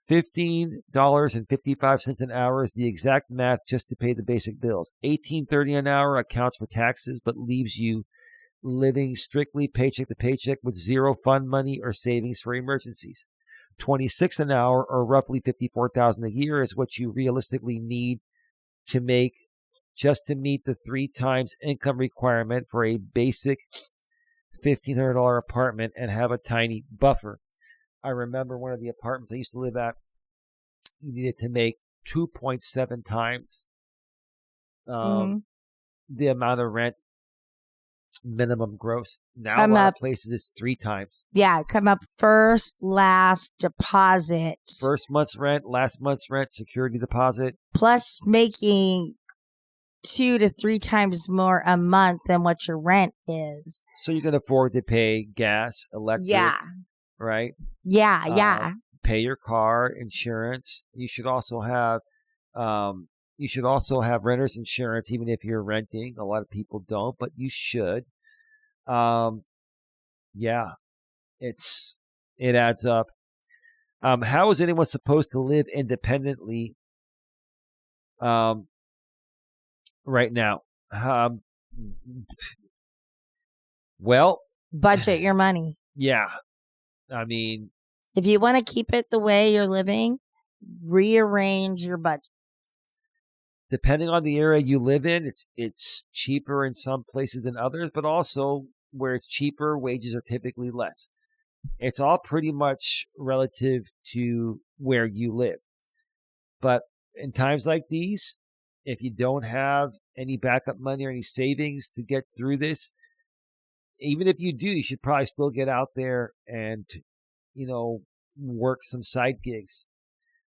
$15.55 an hour is the exact math just to pay the basic bills. $18.30 an hour accounts for taxes, but leaves you living strictly paycheck to paycheck with zero fund money or savings for emergencies. $26 an hour, or roughly $54,000 a year, is what you realistically need to make just to meet the 3 times income requirement for a basic $1,500 apartment and have a tiny buffer. I remember one of the apartments I used to live at, you needed to make 2.7 times Mhm. the amount of rent minimum gross. Now Come a lot up. of places it's 3 times. Yeah, come up first, last, deposit, First month's rent, last month's rent, security deposit. plus making 2 to 3 times more a month than what your rent is. So you can afford to pay gas, electric, Yeah, right? yeah. Pay your car insurance. You should also have renter's insurance, even if you're renting. A lot of people don't, but you should. Yeah, it adds up. How is anyone supposed to live independently right now? Well, Budget your money. yeah. I mean, If you want to keep it the way you're living, rearrange your budget. depending on the area you live in, it's cheaper in some places than others, but also where it's cheaper, wages are typically less. It's all pretty much relative to where you live. But in times like these, if you don't have any backup money or any savings to get through this, even if you do, you should probably still get out there and, work some side gigs.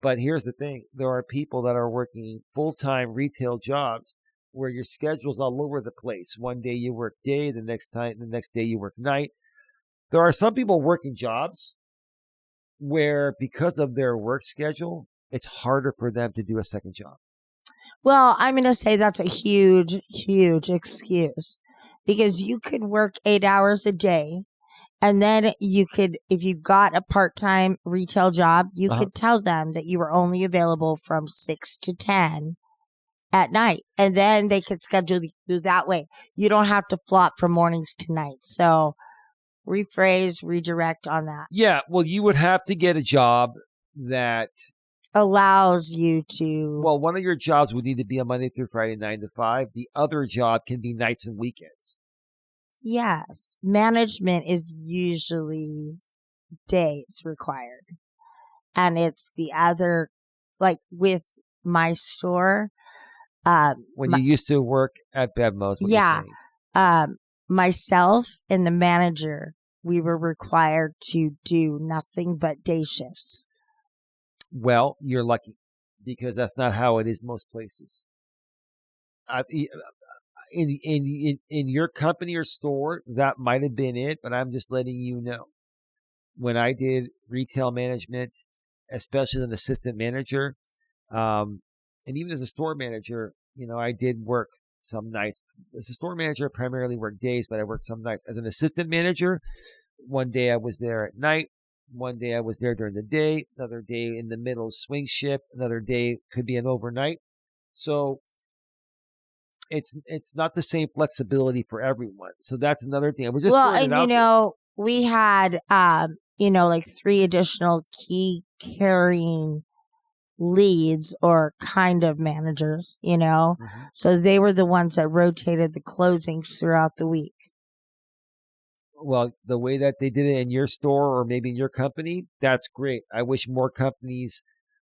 But here's the thing. There are people that are working full-time retail jobs where your schedule's all over the place. One day you work day, the next day you work night. There are some people working jobs where, because of their work schedule, it's harder for them to do a second job. Well, I'm going to say that's a huge, huge excuse, because you could work 8 hours a day, and then you could, if you got a part-time retail job, you could tell them that you were only available from 6 to 10 at night, and then they could schedule you that way. You don't have to flop from mornings to nights. So rephrase, redirect on that. Yeah, well, you would have to get a job that allows you to. Well, one of your jobs would need to be a Monday through Friday, 9 to 5. The other job can be nights and weekends. Yes. Management is usually days required. And it's the other, like with my store. When you used to work at Bevmo's. Yeah. Myself and the manager, we were required to do nothing but day shifts. Well, you're lucky, because that's not how it is most places. In your company or store, that might have been it, but I'm just letting you know. When I did retail management, especially as an assistant manager, and even as a store manager, I did work some nights. As a store manager, I primarily worked days, but I worked some nights. As an assistant manager, one day I was there at night. One day I was there during the day, another day in the middle swing shift, another day could be an overnight. So it's not the same flexibility for everyone. So that's another thing. We're just we had like 3 additional key carrying leads or kind of managers, Mm-hmm. So they were the ones that rotated the closings throughout the week. Well, the way that they did it in your store or maybe in your company, that's great. I wish more companies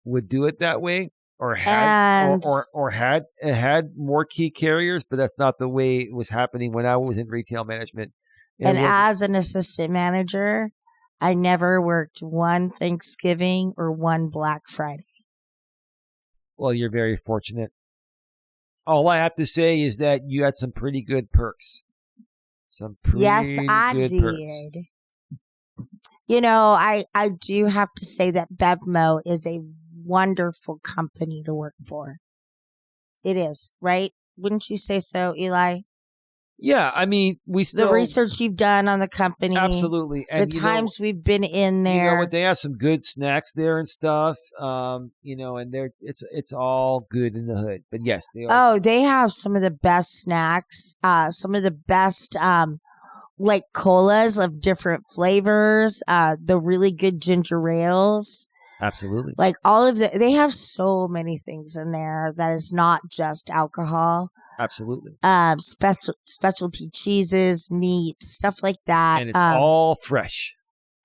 would do it that way, or had more key carriers, but that's not the way it was happening when I was in retail management. And as an assistant manager, I never worked one Thanksgiving or one Black Friday. Well, you're very fortunate. All I have to say is that you had some pretty good perks. Some pretty Yes, I good perks. did. You know, I do have to say that Bevmo is a wonderful company to work for. It is, right? Wouldn't you say so, Eli? Yeah, I mean, we still The research you've done on the company, absolutely, the and times we've been in there. You know what? They have some good snacks there and stuff. And it's all good in the hood. But yes, they are. Oh, they have some of the best snacks. Some of the best like colas of different flavors. The really good ginger ales. Absolutely. Like all of they have so many things in there that is not just alcohol. Absolutely. Specialty cheeses, meat, stuff like that. And it's all fresh.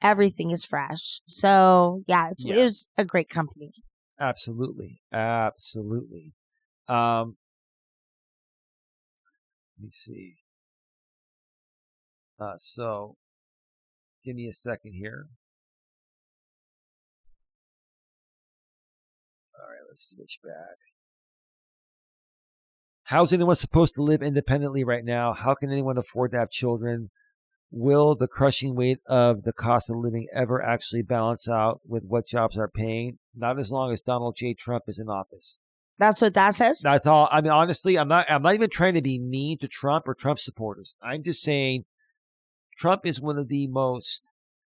Everything is fresh. So yeah, it was a great company. Absolutely. Let me see. So give me a second here. All right, let's switch back. How's anyone supposed to live independently right now? How can anyone afford to have children? Will the crushing weight of the cost of living ever actually balance out with what jobs are paying? Not as long as Donald J. Trump is in office. That's what that says? That's all. I mean, honestly, I'm not even trying to be mean to Trump or Trump supporters. I'm just saying Trump is one of the most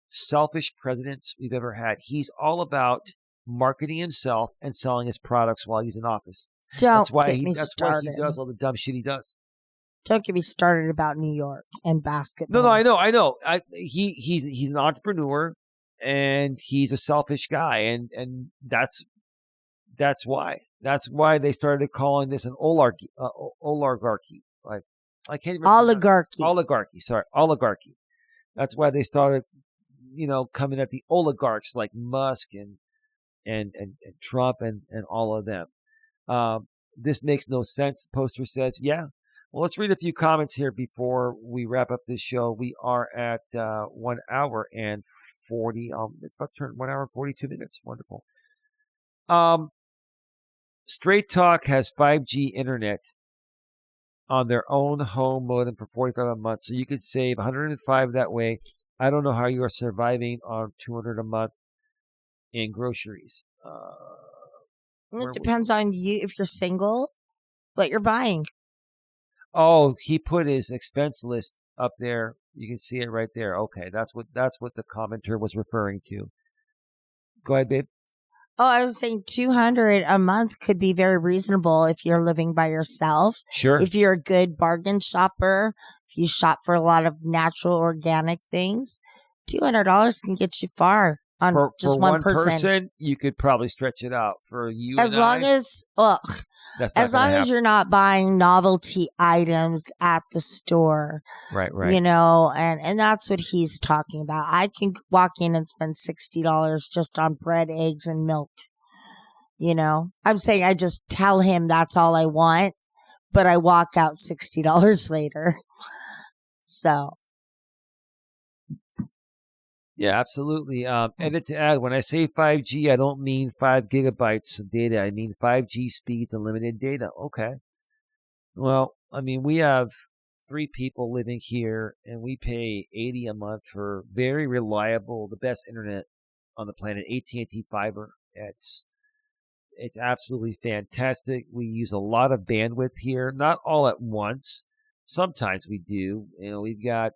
selfish presidents we've ever had. He's all about marketing himself and selling his products while he's in office. That's why he does all the dumb shit he does. Don't get me started about New York and basketball. No, I know. He's an entrepreneur and he's a selfish guy, and that's why they started calling this an oligarchy. Like I can't even oligarchy. Sorry, oligarchy. That's why they started, coming at the oligarchs like Musk and Trump and all of them. This makes no sense, the poster says. Yeah. Well, let's read a few comments here before we wrap up this show. We are at 1 hour and 40. It's about to turn 1 hour and 42 minutes. Wonderful. Straight Talk has 5G internet on their own home modem for $45 a month, so you could save $105 that way. I don't know how you are surviving on $200 a month in groceries. It depends on you if you're single, what you're buying. Oh, he put his expense list up there. You can see it right there. Okay, that's what the commenter was referring to. Go ahead, babe. Oh, I was saying $200 a month could be very reasonable if you're living by yourself. Sure. If you're a good bargain shopper, if you shop for a lot of natural organic things, $200 can get you far. For one person, you could probably stretch it out. For you, as long as you're not buying novelty items at the store, right? And that's what he's talking about. I can walk in and spend $60 just on bread, eggs, and milk. I'm saying I just tell him that's all I want, but I walk out $60 later. So. Yeah, absolutely. And to add, when I say 5G, I don't mean 5 gigabytes of data. I mean 5G speeds, unlimited data. Okay. Well, I mean, we have 3 people living here, and we pay $80 a month for very reliable, the best internet on the planet, AT&T Fiber. It's absolutely fantastic. We use a lot of bandwidth here, not all at once. Sometimes we do. We've got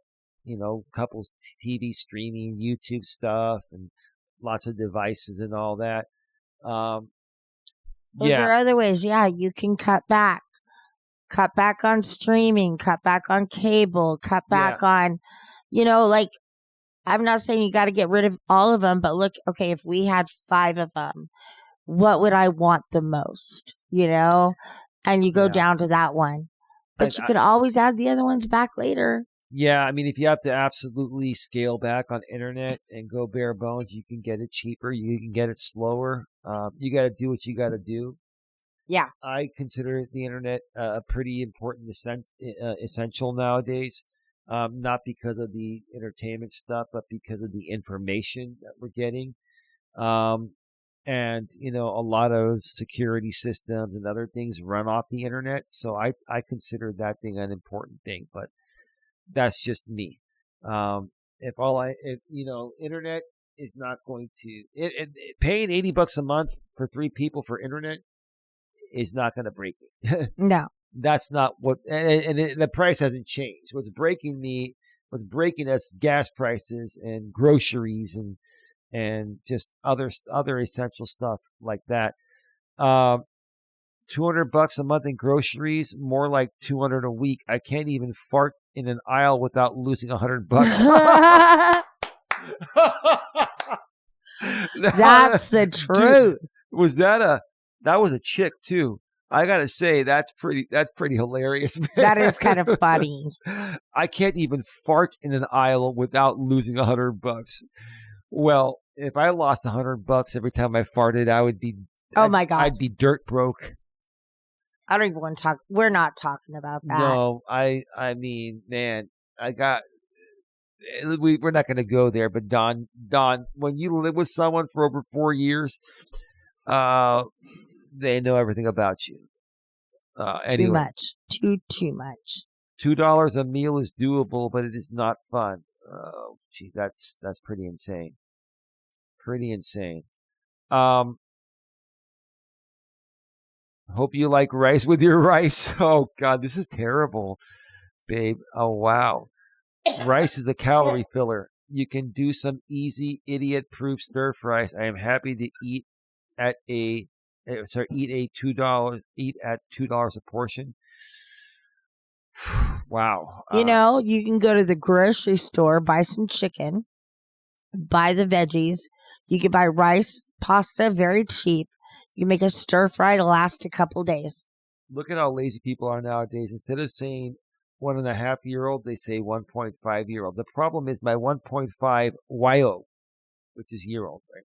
couples TV streaming, YouTube stuff, and lots of devices and all that. Those are other ways. Yeah, you can cut back on streaming, cut back on cable, cut back on, I'm not saying you got to get rid of all of them, but look, okay, if we had 5 of them, what would I want the most, and you go down to that one, but you could always add the other ones back later. Yeah, I mean, if you have to absolutely scale back on internet and go bare bones, you can get it cheaper. You can get it slower. You got to do what you got to do. Yeah. I consider the internet a pretty important essential nowadays, not because of the entertainment stuff, but because of the information that we're getting. And, a lot of security systems and other things run off the internet. So I consider that thing an important thing, but that's just me. If internet is not going to, paying $80 a month for 3 people for internet is not going to break me. No. That's not what, and the price hasn't changed. What's breaking us, gas prices and groceries and just other essential stuff like that. $200 a month in groceries, more like 200 a week. I can't even fart in an aisle without losing $100. That's the truth. Dude, that was a chick too. I gotta say that's pretty hilarious. Man. That is kind of funny. I can't even fart in an aisle without losing $100. Well, if I lost $100 every time I farted, I would be. Oh my God! I'd be dirt broke. I don't even want to talk. We're not talking about that. No, I mean, man, we're not going to go there. But Don, when you live with someone for over 4 years, they know everything about you. Anyway, too much. Too much. $2 a meal is doable, but it is not fun. Oh, gee, that's pretty insane. Pretty insane. Hope you like rice with your rice. Oh God, this is terrible, babe. Oh wow. Rice is the calorie filler. You can do some easy idiot-proof stir fries. I am happy to eat at $2 a portion. Wow. You can go to the grocery store, buy some chicken, buy the veggies. You can buy rice, pasta, very cheap. You make a stir fry to last a couple days. Look at how lazy people are nowadays. Instead of saying 1.5-year-old, they say 1.5-year-old. The problem is my 1.5 YO, which is year old, right?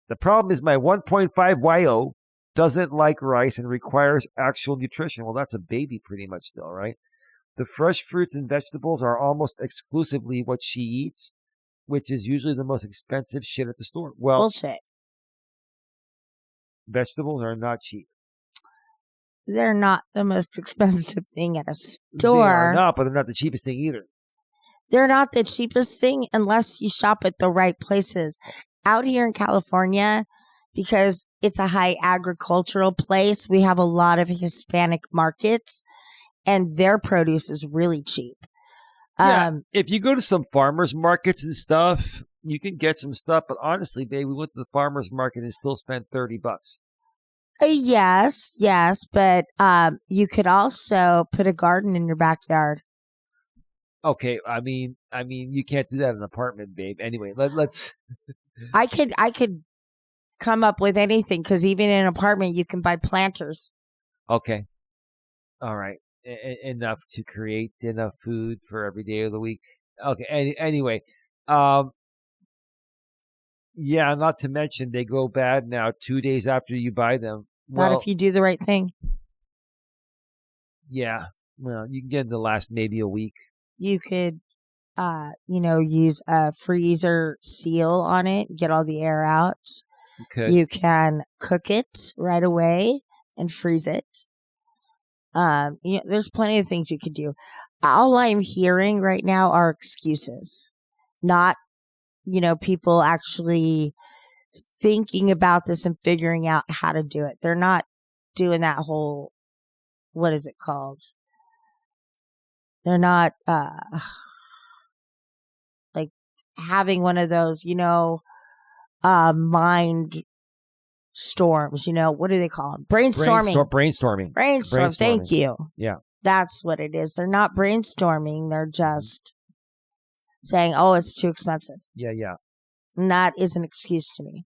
The problem is my 1.5 YO doesn't like rice and requires actual nutrition. Well, that's a baby pretty much still, right? The fresh fruits and vegetables are almost exclusively what she eats, which is usually the most expensive shit at the store. Well, bullshit. Vegetables are not cheap. They're not the most expensive thing at a store. They are not, but they're not the cheapest thing either. They're not the cheapest thing unless you shop at the right places. Out here in California, because it's a high agricultural place, we have a lot of Hispanic markets, and their produce is really cheap. Yeah, if you go to some farmers markets and stuff, you can get some stuff. But honestly, babe, we went to the farmers market and still spent $30. Yes, but you could also put a garden in your backyard. Okay, I mean, you can't do that in an apartment, babe. Anyway, let's. I could come up with anything because even in an apartment, you can buy planters. Okay, all right, enough to create enough food for every day of the week. Okay, anyway, yeah, not to mention they go bad now 2 days after you buy them. Not if you do the right thing. Yeah, well, you can get in the last maybe a week. You could, use a freezer seal on it, get all the air out. You can cook it right away and freeze it. There's plenty of things you could do. All I'm hearing right now are excuses, not, people actually thinking about this and figuring out how to do it. They're not doing that whole, what is it called? They're not, like having one of those, mind storms, what do they call them? Brainstorming. Thank you. Yeah. That's what it is. They're not brainstorming. They're just saying, oh, it's too expensive. Yeah. And that is an excuse to me.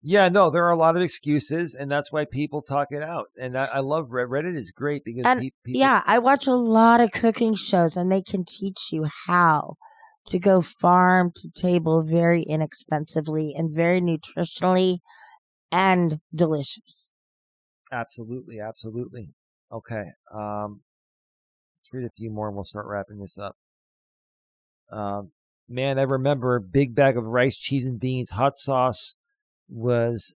Yeah, no, there are a lot of excuses, and that's why people talk it out. And I love Reddit is great because people. Yeah, I watch a lot of cooking shows, and they can teach you how to go farm to table very inexpensively and very nutritionally and delicious. Absolutely. Okay, let's read a few more, and we'll start wrapping this up. Man, I remember a big bag of rice, cheese, and beans. Hot sauce was,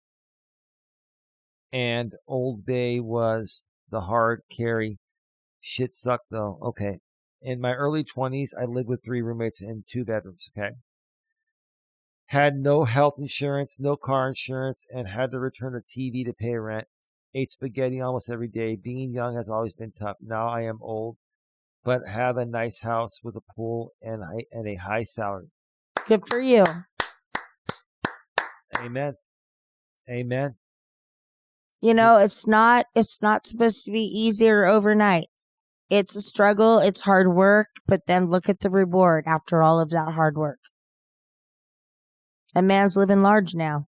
and Old Bay was the hard carry. Shit sucked though. Okay. In my early 20s, I lived with 3 roommates in 2 bedrooms. Okay. Had no health insurance, no car insurance, and had to return a TV to pay rent. Ate spaghetti almost every day. Being young has always been tough. Now I am old, but have a nice house with a pool and a high salary. Good for you. Amen. Amen. You know, it's not supposed to be easy or overnight. It's a struggle. It's hard work, but then look at the reward after all of that hard work. A man's living large now.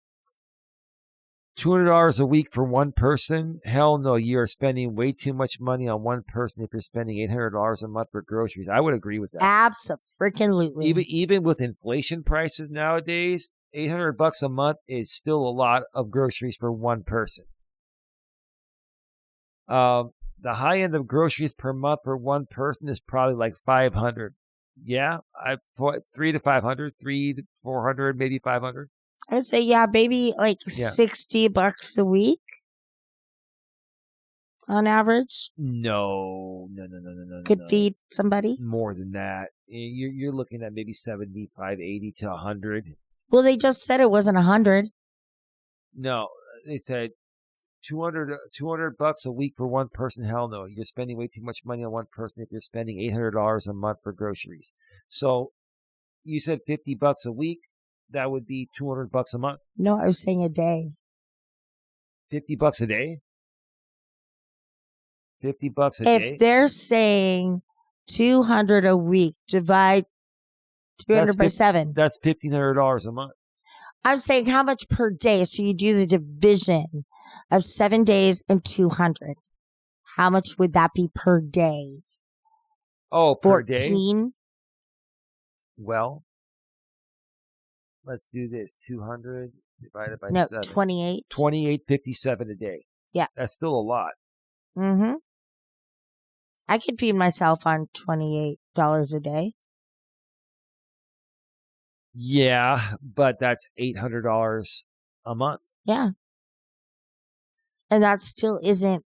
$200 a week for one person? Hell no, you are spending way too much money on one person if you're spending $800 a month for groceries. I would agree with that. Absolutely. Even with inflation prices nowadays, $800 a month is still a lot of groceries for one person. The high end of groceries per month for one person is probably like $500. Yeah, 3 to 500, 3 to 400, maybe 500. I would say, yeah, maybe like $60 a week on average. No. Could feed somebody. More than that. You're looking at maybe 75, 80 to 100. Well, they just said it wasn't 100. No, they said $200 a week for one person. Hell no. You're spending way too much money on one person if you're spending $800 a month for groceries. So you said $50 a week. That would be $200 a month. No, I was saying a day. $50 a day? $50 a day? If they're saying 200 a week, divide 200 by 7. That's $1,500 a month. I'm saying how much per day? So you do the division of 7 days and 200. How much would that be per day? Oh, per day? 14? Well, let's do this. 200 divided by 7. 28. 28.57 a day. Yeah. That's still a lot. Mm-hmm. I could feed myself on $28 a day. Yeah, but that's $800 a month. Yeah. And that still isn't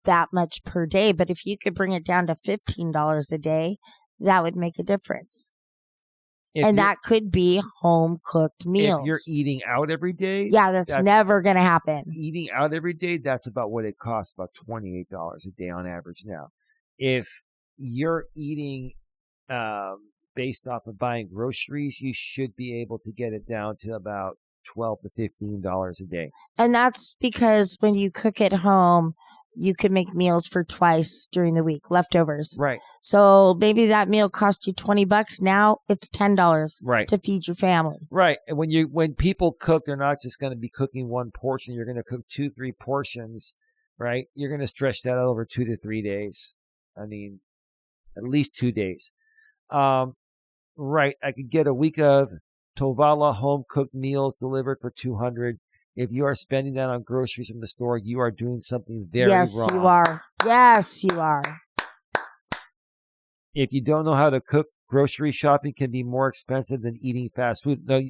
that much per day. But if you could bring it down to $15 a day, that would make a difference. And that could be home cooked meals. If you're eating out every day. Yeah, that's never going to happen. Eating out every day, that's about what it costs, about $28 a day on average now. If you're eating based off of buying groceries, you should be able to get it down to about $12 to $15 a day. And that's because when you cook at home, you can make meals for twice during the week, leftovers. Right. So maybe that meal cost you $20. Now it's $10 right. to feed your family. Right. And when people cook, they're not just going to be cooking one portion. You're going to cook 2-3 portions, right? You're going to stretch that out over 2 to 3 days. I mean, at least 2 days. Right. I could get a week of Tovala home cooked meals delivered for $200. If you are spending that on groceries from the store, you are doing something very wrong. Yes, you are. Yes, you are. If you don't know how to cook, grocery shopping can be more expensive than eating fast food. No,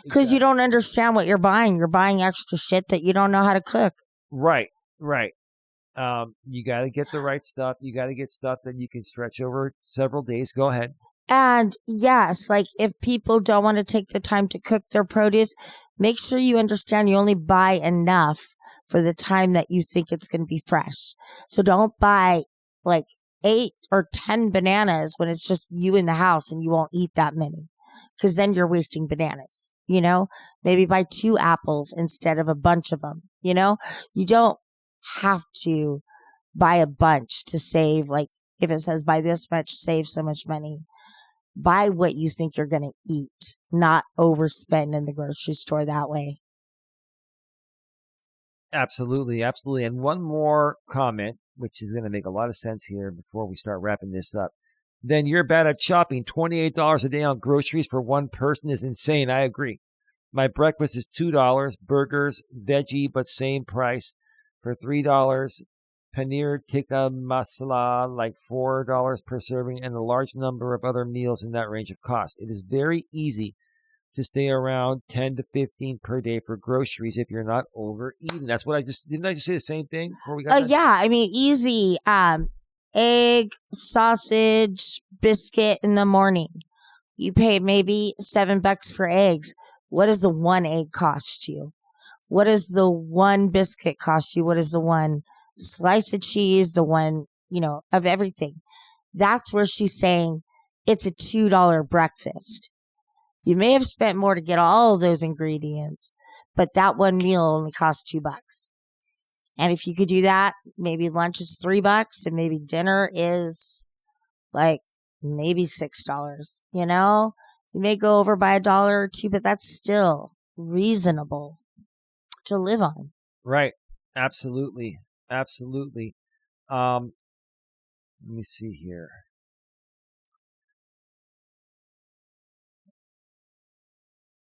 because you don't understand what you're buying. You're buying extra shit that you don't know how to cook. Right. You got to get the right stuff. You got to get stuff that you can stretch over several days. Go ahead. And yes, like if people don't want to take the time to cook their produce, make sure you understand you only buy enough for the time that you think it's going to be fresh. So don't buy like 8 or 10 bananas when it's just you in the house and you won't eat that many, because then you're wasting bananas. You know, maybe buy 2 apples instead of a bunch of them. You know, you don't have to buy a bunch to save. Like if it says buy this much, save so much money. Buy what you think you're going to eat, not overspend in the grocery store that way. Absolutely. And one more comment, which is going to make a lot of sense here before we start wrapping this up. Then you're bad at shopping. $28 a day on groceries for one person is insane. I agree. My breakfast is $2. Burgers, veggie, but same price for $3. paneer tikka masala, like $4 per serving, and a large number of other meals in that range of cost. It is very easy to stay around 10 to 15 per day for groceries if you're not overeating. That's what didn't I just say the same thing before we got done? Yeah, I mean, easy. Egg, sausage, biscuit in the morning. You pay maybe $7 for eggs. What does the one egg cost you? What does the one biscuit cost you? What is the one slice of cheese? The one, of everything. That's where she's saying it's a $2 breakfast. You may have spent more to get all of those ingredients, but that one meal only costs $2. And if you could do that, maybe lunch is $3 and maybe dinner is like maybe $6. You may go over by $1 or $2, but that's still reasonable to live on. Right. Absolutely. Absolutely. Let me see here.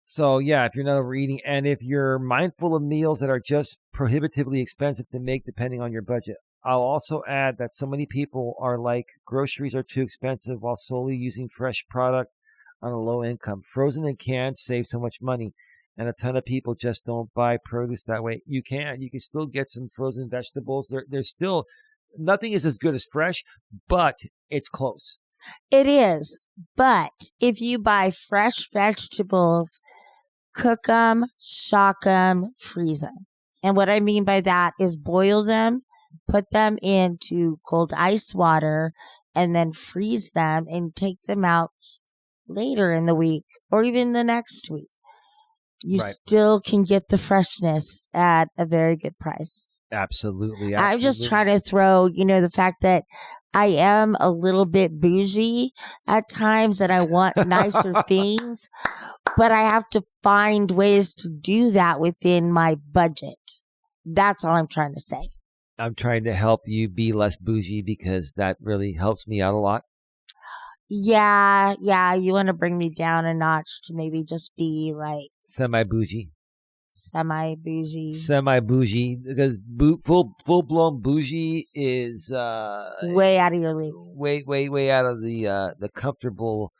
So yeah, if you're not overeating and if you're mindful of meals that are just prohibitively expensive to make depending on your budget. I'll also add that so many people are like, groceries are too expensive while solely using fresh product on a low income. Frozen and canned save so much money, and a ton of people just don't buy produce that way. You can still get some frozen vegetables. There's still, nothing is as good as fresh, but it's close. It is. But if you buy fresh vegetables, cook them, shock them, freeze them. And what I mean by that is boil them, put them into cold ice water, and then freeze them and take them out later in the week or even the next week. You still can get the freshness at a very good price. Absolutely. I'm just trying to throw, the fact that I am a little bit bougie at times and I want nicer things, but I have to find ways to do that within my budget. That's all I'm trying to say. I'm trying to help you be less bougie because that really helps me out a lot. Yeah. You want to bring me down a notch to maybe just be like semi-bougie. Semi-bougie, because full-blown bougie is way out of your league. Way out of the comfortable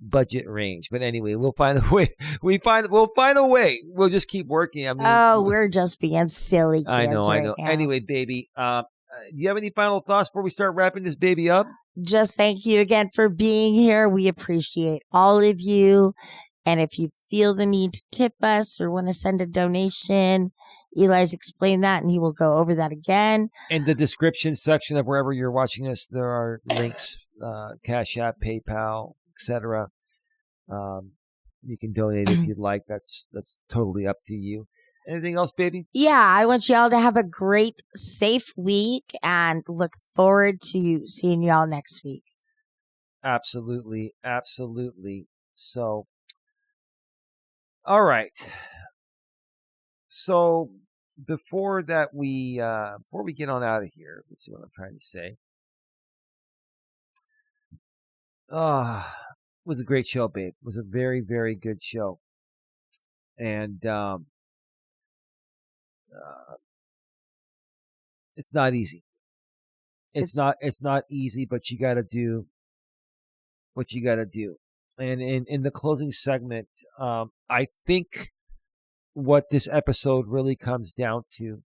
budget range. But anyway, we'll find a way. We'll find a way. We'll just keep working. I mean, we're just being silly kids. I know. Now. Anyway, baby, do you have any final thoughts before we start wrapping this baby up? Just thank you again for being here. We appreciate all of you. And if you feel the need to tip us or want to send a donation, Eli's explained that and he will go over that again. In the description section of wherever you're watching us, there are links, Cash App, PayPal, etc. You can donate if you'd like. That's totally up to you. Anything else, baby? Yeah, I want y'all to have a great, safe week and look forward to seeing y'all next week. Absolutely. So, all right. So before we get on out of here, which is what I'm trying to say. It was a great show, babe. It was a very, very good show. And it's not easy. It's not easy, but you got to do what you got to do. And in the closing segment, I think what this episode really comes down to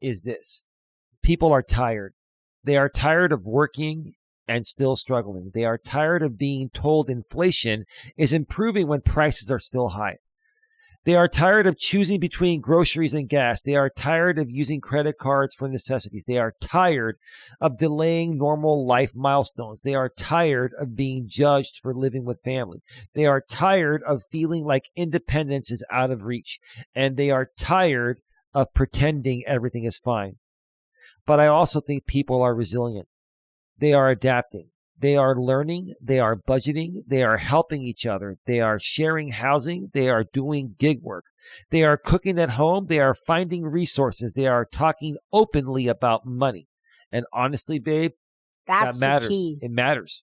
is this. People are tired. They are tired of working and still struggling. They are tired of being told inflation is improving when prices are still high. They are tired of choosing between groceries and gas. They are tired of using credit cards for necessities. They are tired of delaying normal life milestones. They are tired of being judged for living with family. They are tired of feeling like independence is out of reach. And they are tired of pretending everything is fine. But I also think people are resilient. They are adapting. They are learning, they are budgeting, they are helping each other, they are sharing housing, they are doing gig work, they are cooking at home, they are finding resources, they are talking openly about money. And honestly, babe, that matters. The key. It matters.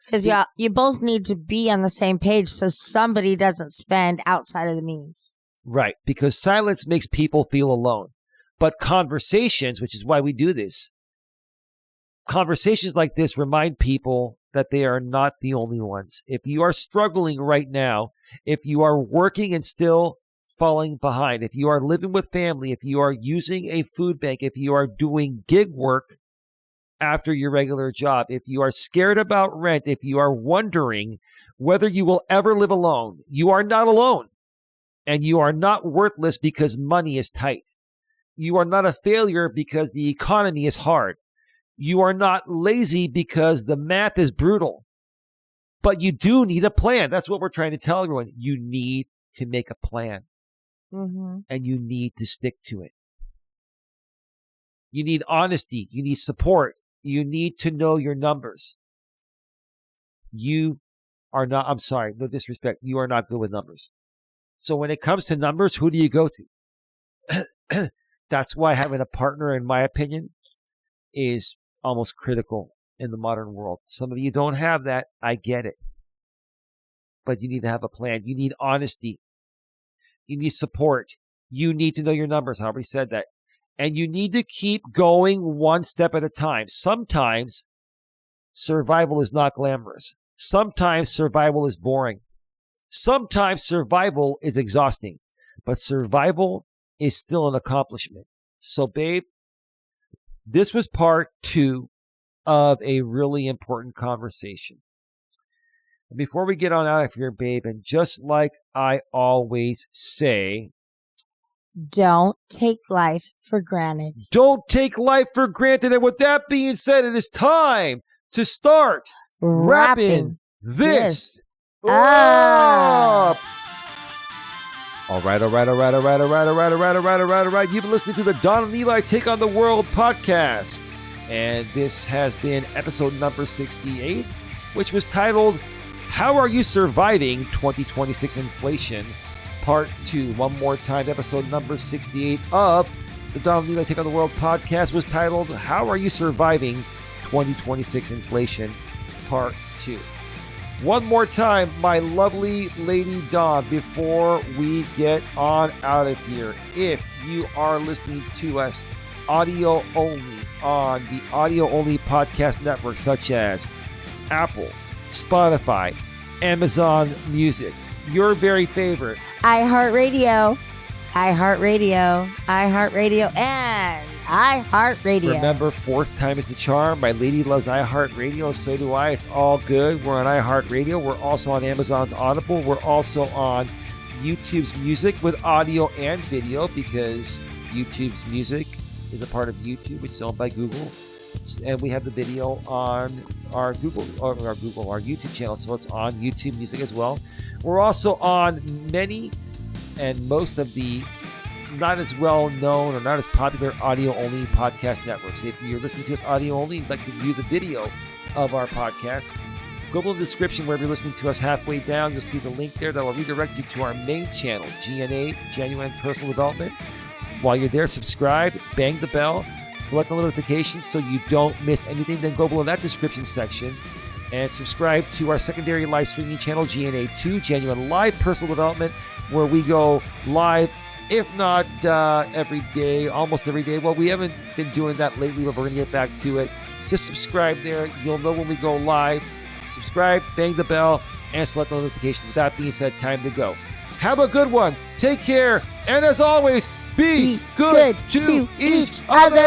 Because you both need to be on the same page so somebody doesn't spend outside of the means. Right, because silence makes people feel alone. But conversations, which is why we do this, conversations like this remind people that they are not the only ones. If you are struggling right now, if you are working and still falling behind, if you are living with family, if you are using a food bank, if you are doing gig work after your regular job, if you are scared about rent, if you are wondering whether you will ever live alone, you are not alone. And you are not worthless because money is tight. You are not a failure because the economy is hard. You are not lazy because the math is brutal. But you do need a plan. That's what we're trying to tell everyone. You need to make a plan. And you need to stick to it. You need honesty. You need support. You need to know your numbers. You are not, I'm sorry, no disrespect, you are not good with numbers. So when it comes to numbers, who do you go to? That's why having a partner, in my opinion, is almost critical in the modern world. Some of you don't have that. I get it. But you need to have a plan. You need honesty. You need support. You need to know your numbers. I already said that. And you need to keep going one step at a time. Sometimes survival is not glamorous. Sometimes survival is boring. Sometimes survival is exhausting. But survival is still an accomplishment. So, babe, this was part 2 of a really important conversation. Before we get on out of here, babe, and just like I always say, don't take life for granted. Don't take life for granted. And with that being said, it is time to start wrapping this up. All right. You've been listening to the Don and Eli Take on the World podcast. And this has been episode number 68, which was titled, How Are You Surviving 2026 Inflation? Part 2. One more time, episode number 68 of the Don and Eli Take on the World podcast was titled, How Are You Surviving 2026 Inflation? Part 2. One more time, my lovely Lady Dawn, before we get on out of here. If you are listening to us audio only on the audio only podcast networks such as Apple, Spotify, Amazon Music, your very favorite, iHeartRadio, and iHeartRadio. Remember, 4th time is the charm. My lady loves iHeartRadio, so do I. It's all good. We're on iHeartRadio. We're also on Amazon's Audible. We're also on YouTube's Music with audio and video, because YouTube's Music is a part of YouTube, which is owned by Google. And we have the video on our YouTube channel, so it's on YouTube Music as well. We're also on many and most of the not as well known or not as popular audio only podcast networks. If you're listening to us audio only, you'd like to view the video of our podcast, go below the description wherever you're listening to us halfway down. You'll see the link there that will redirect you to our main channel, GNA, Genuine Personal Development. While you're there, subscribe, bang the bell, select the notifications so you don't miss anything. Then go below that description section and subscribe to our secondary live streaming channel, GNA2, Genuine Live Personal Development, where we go live, if not every day, almost every day. Well, we haven't been doing that lately, but we're going to get back to it. Just subscribe there. You'll know when we go live. Subscribe, bang the bell, and select the notifications. With that being said, time to go. Have a good one. Take care. And as always, be good to each other.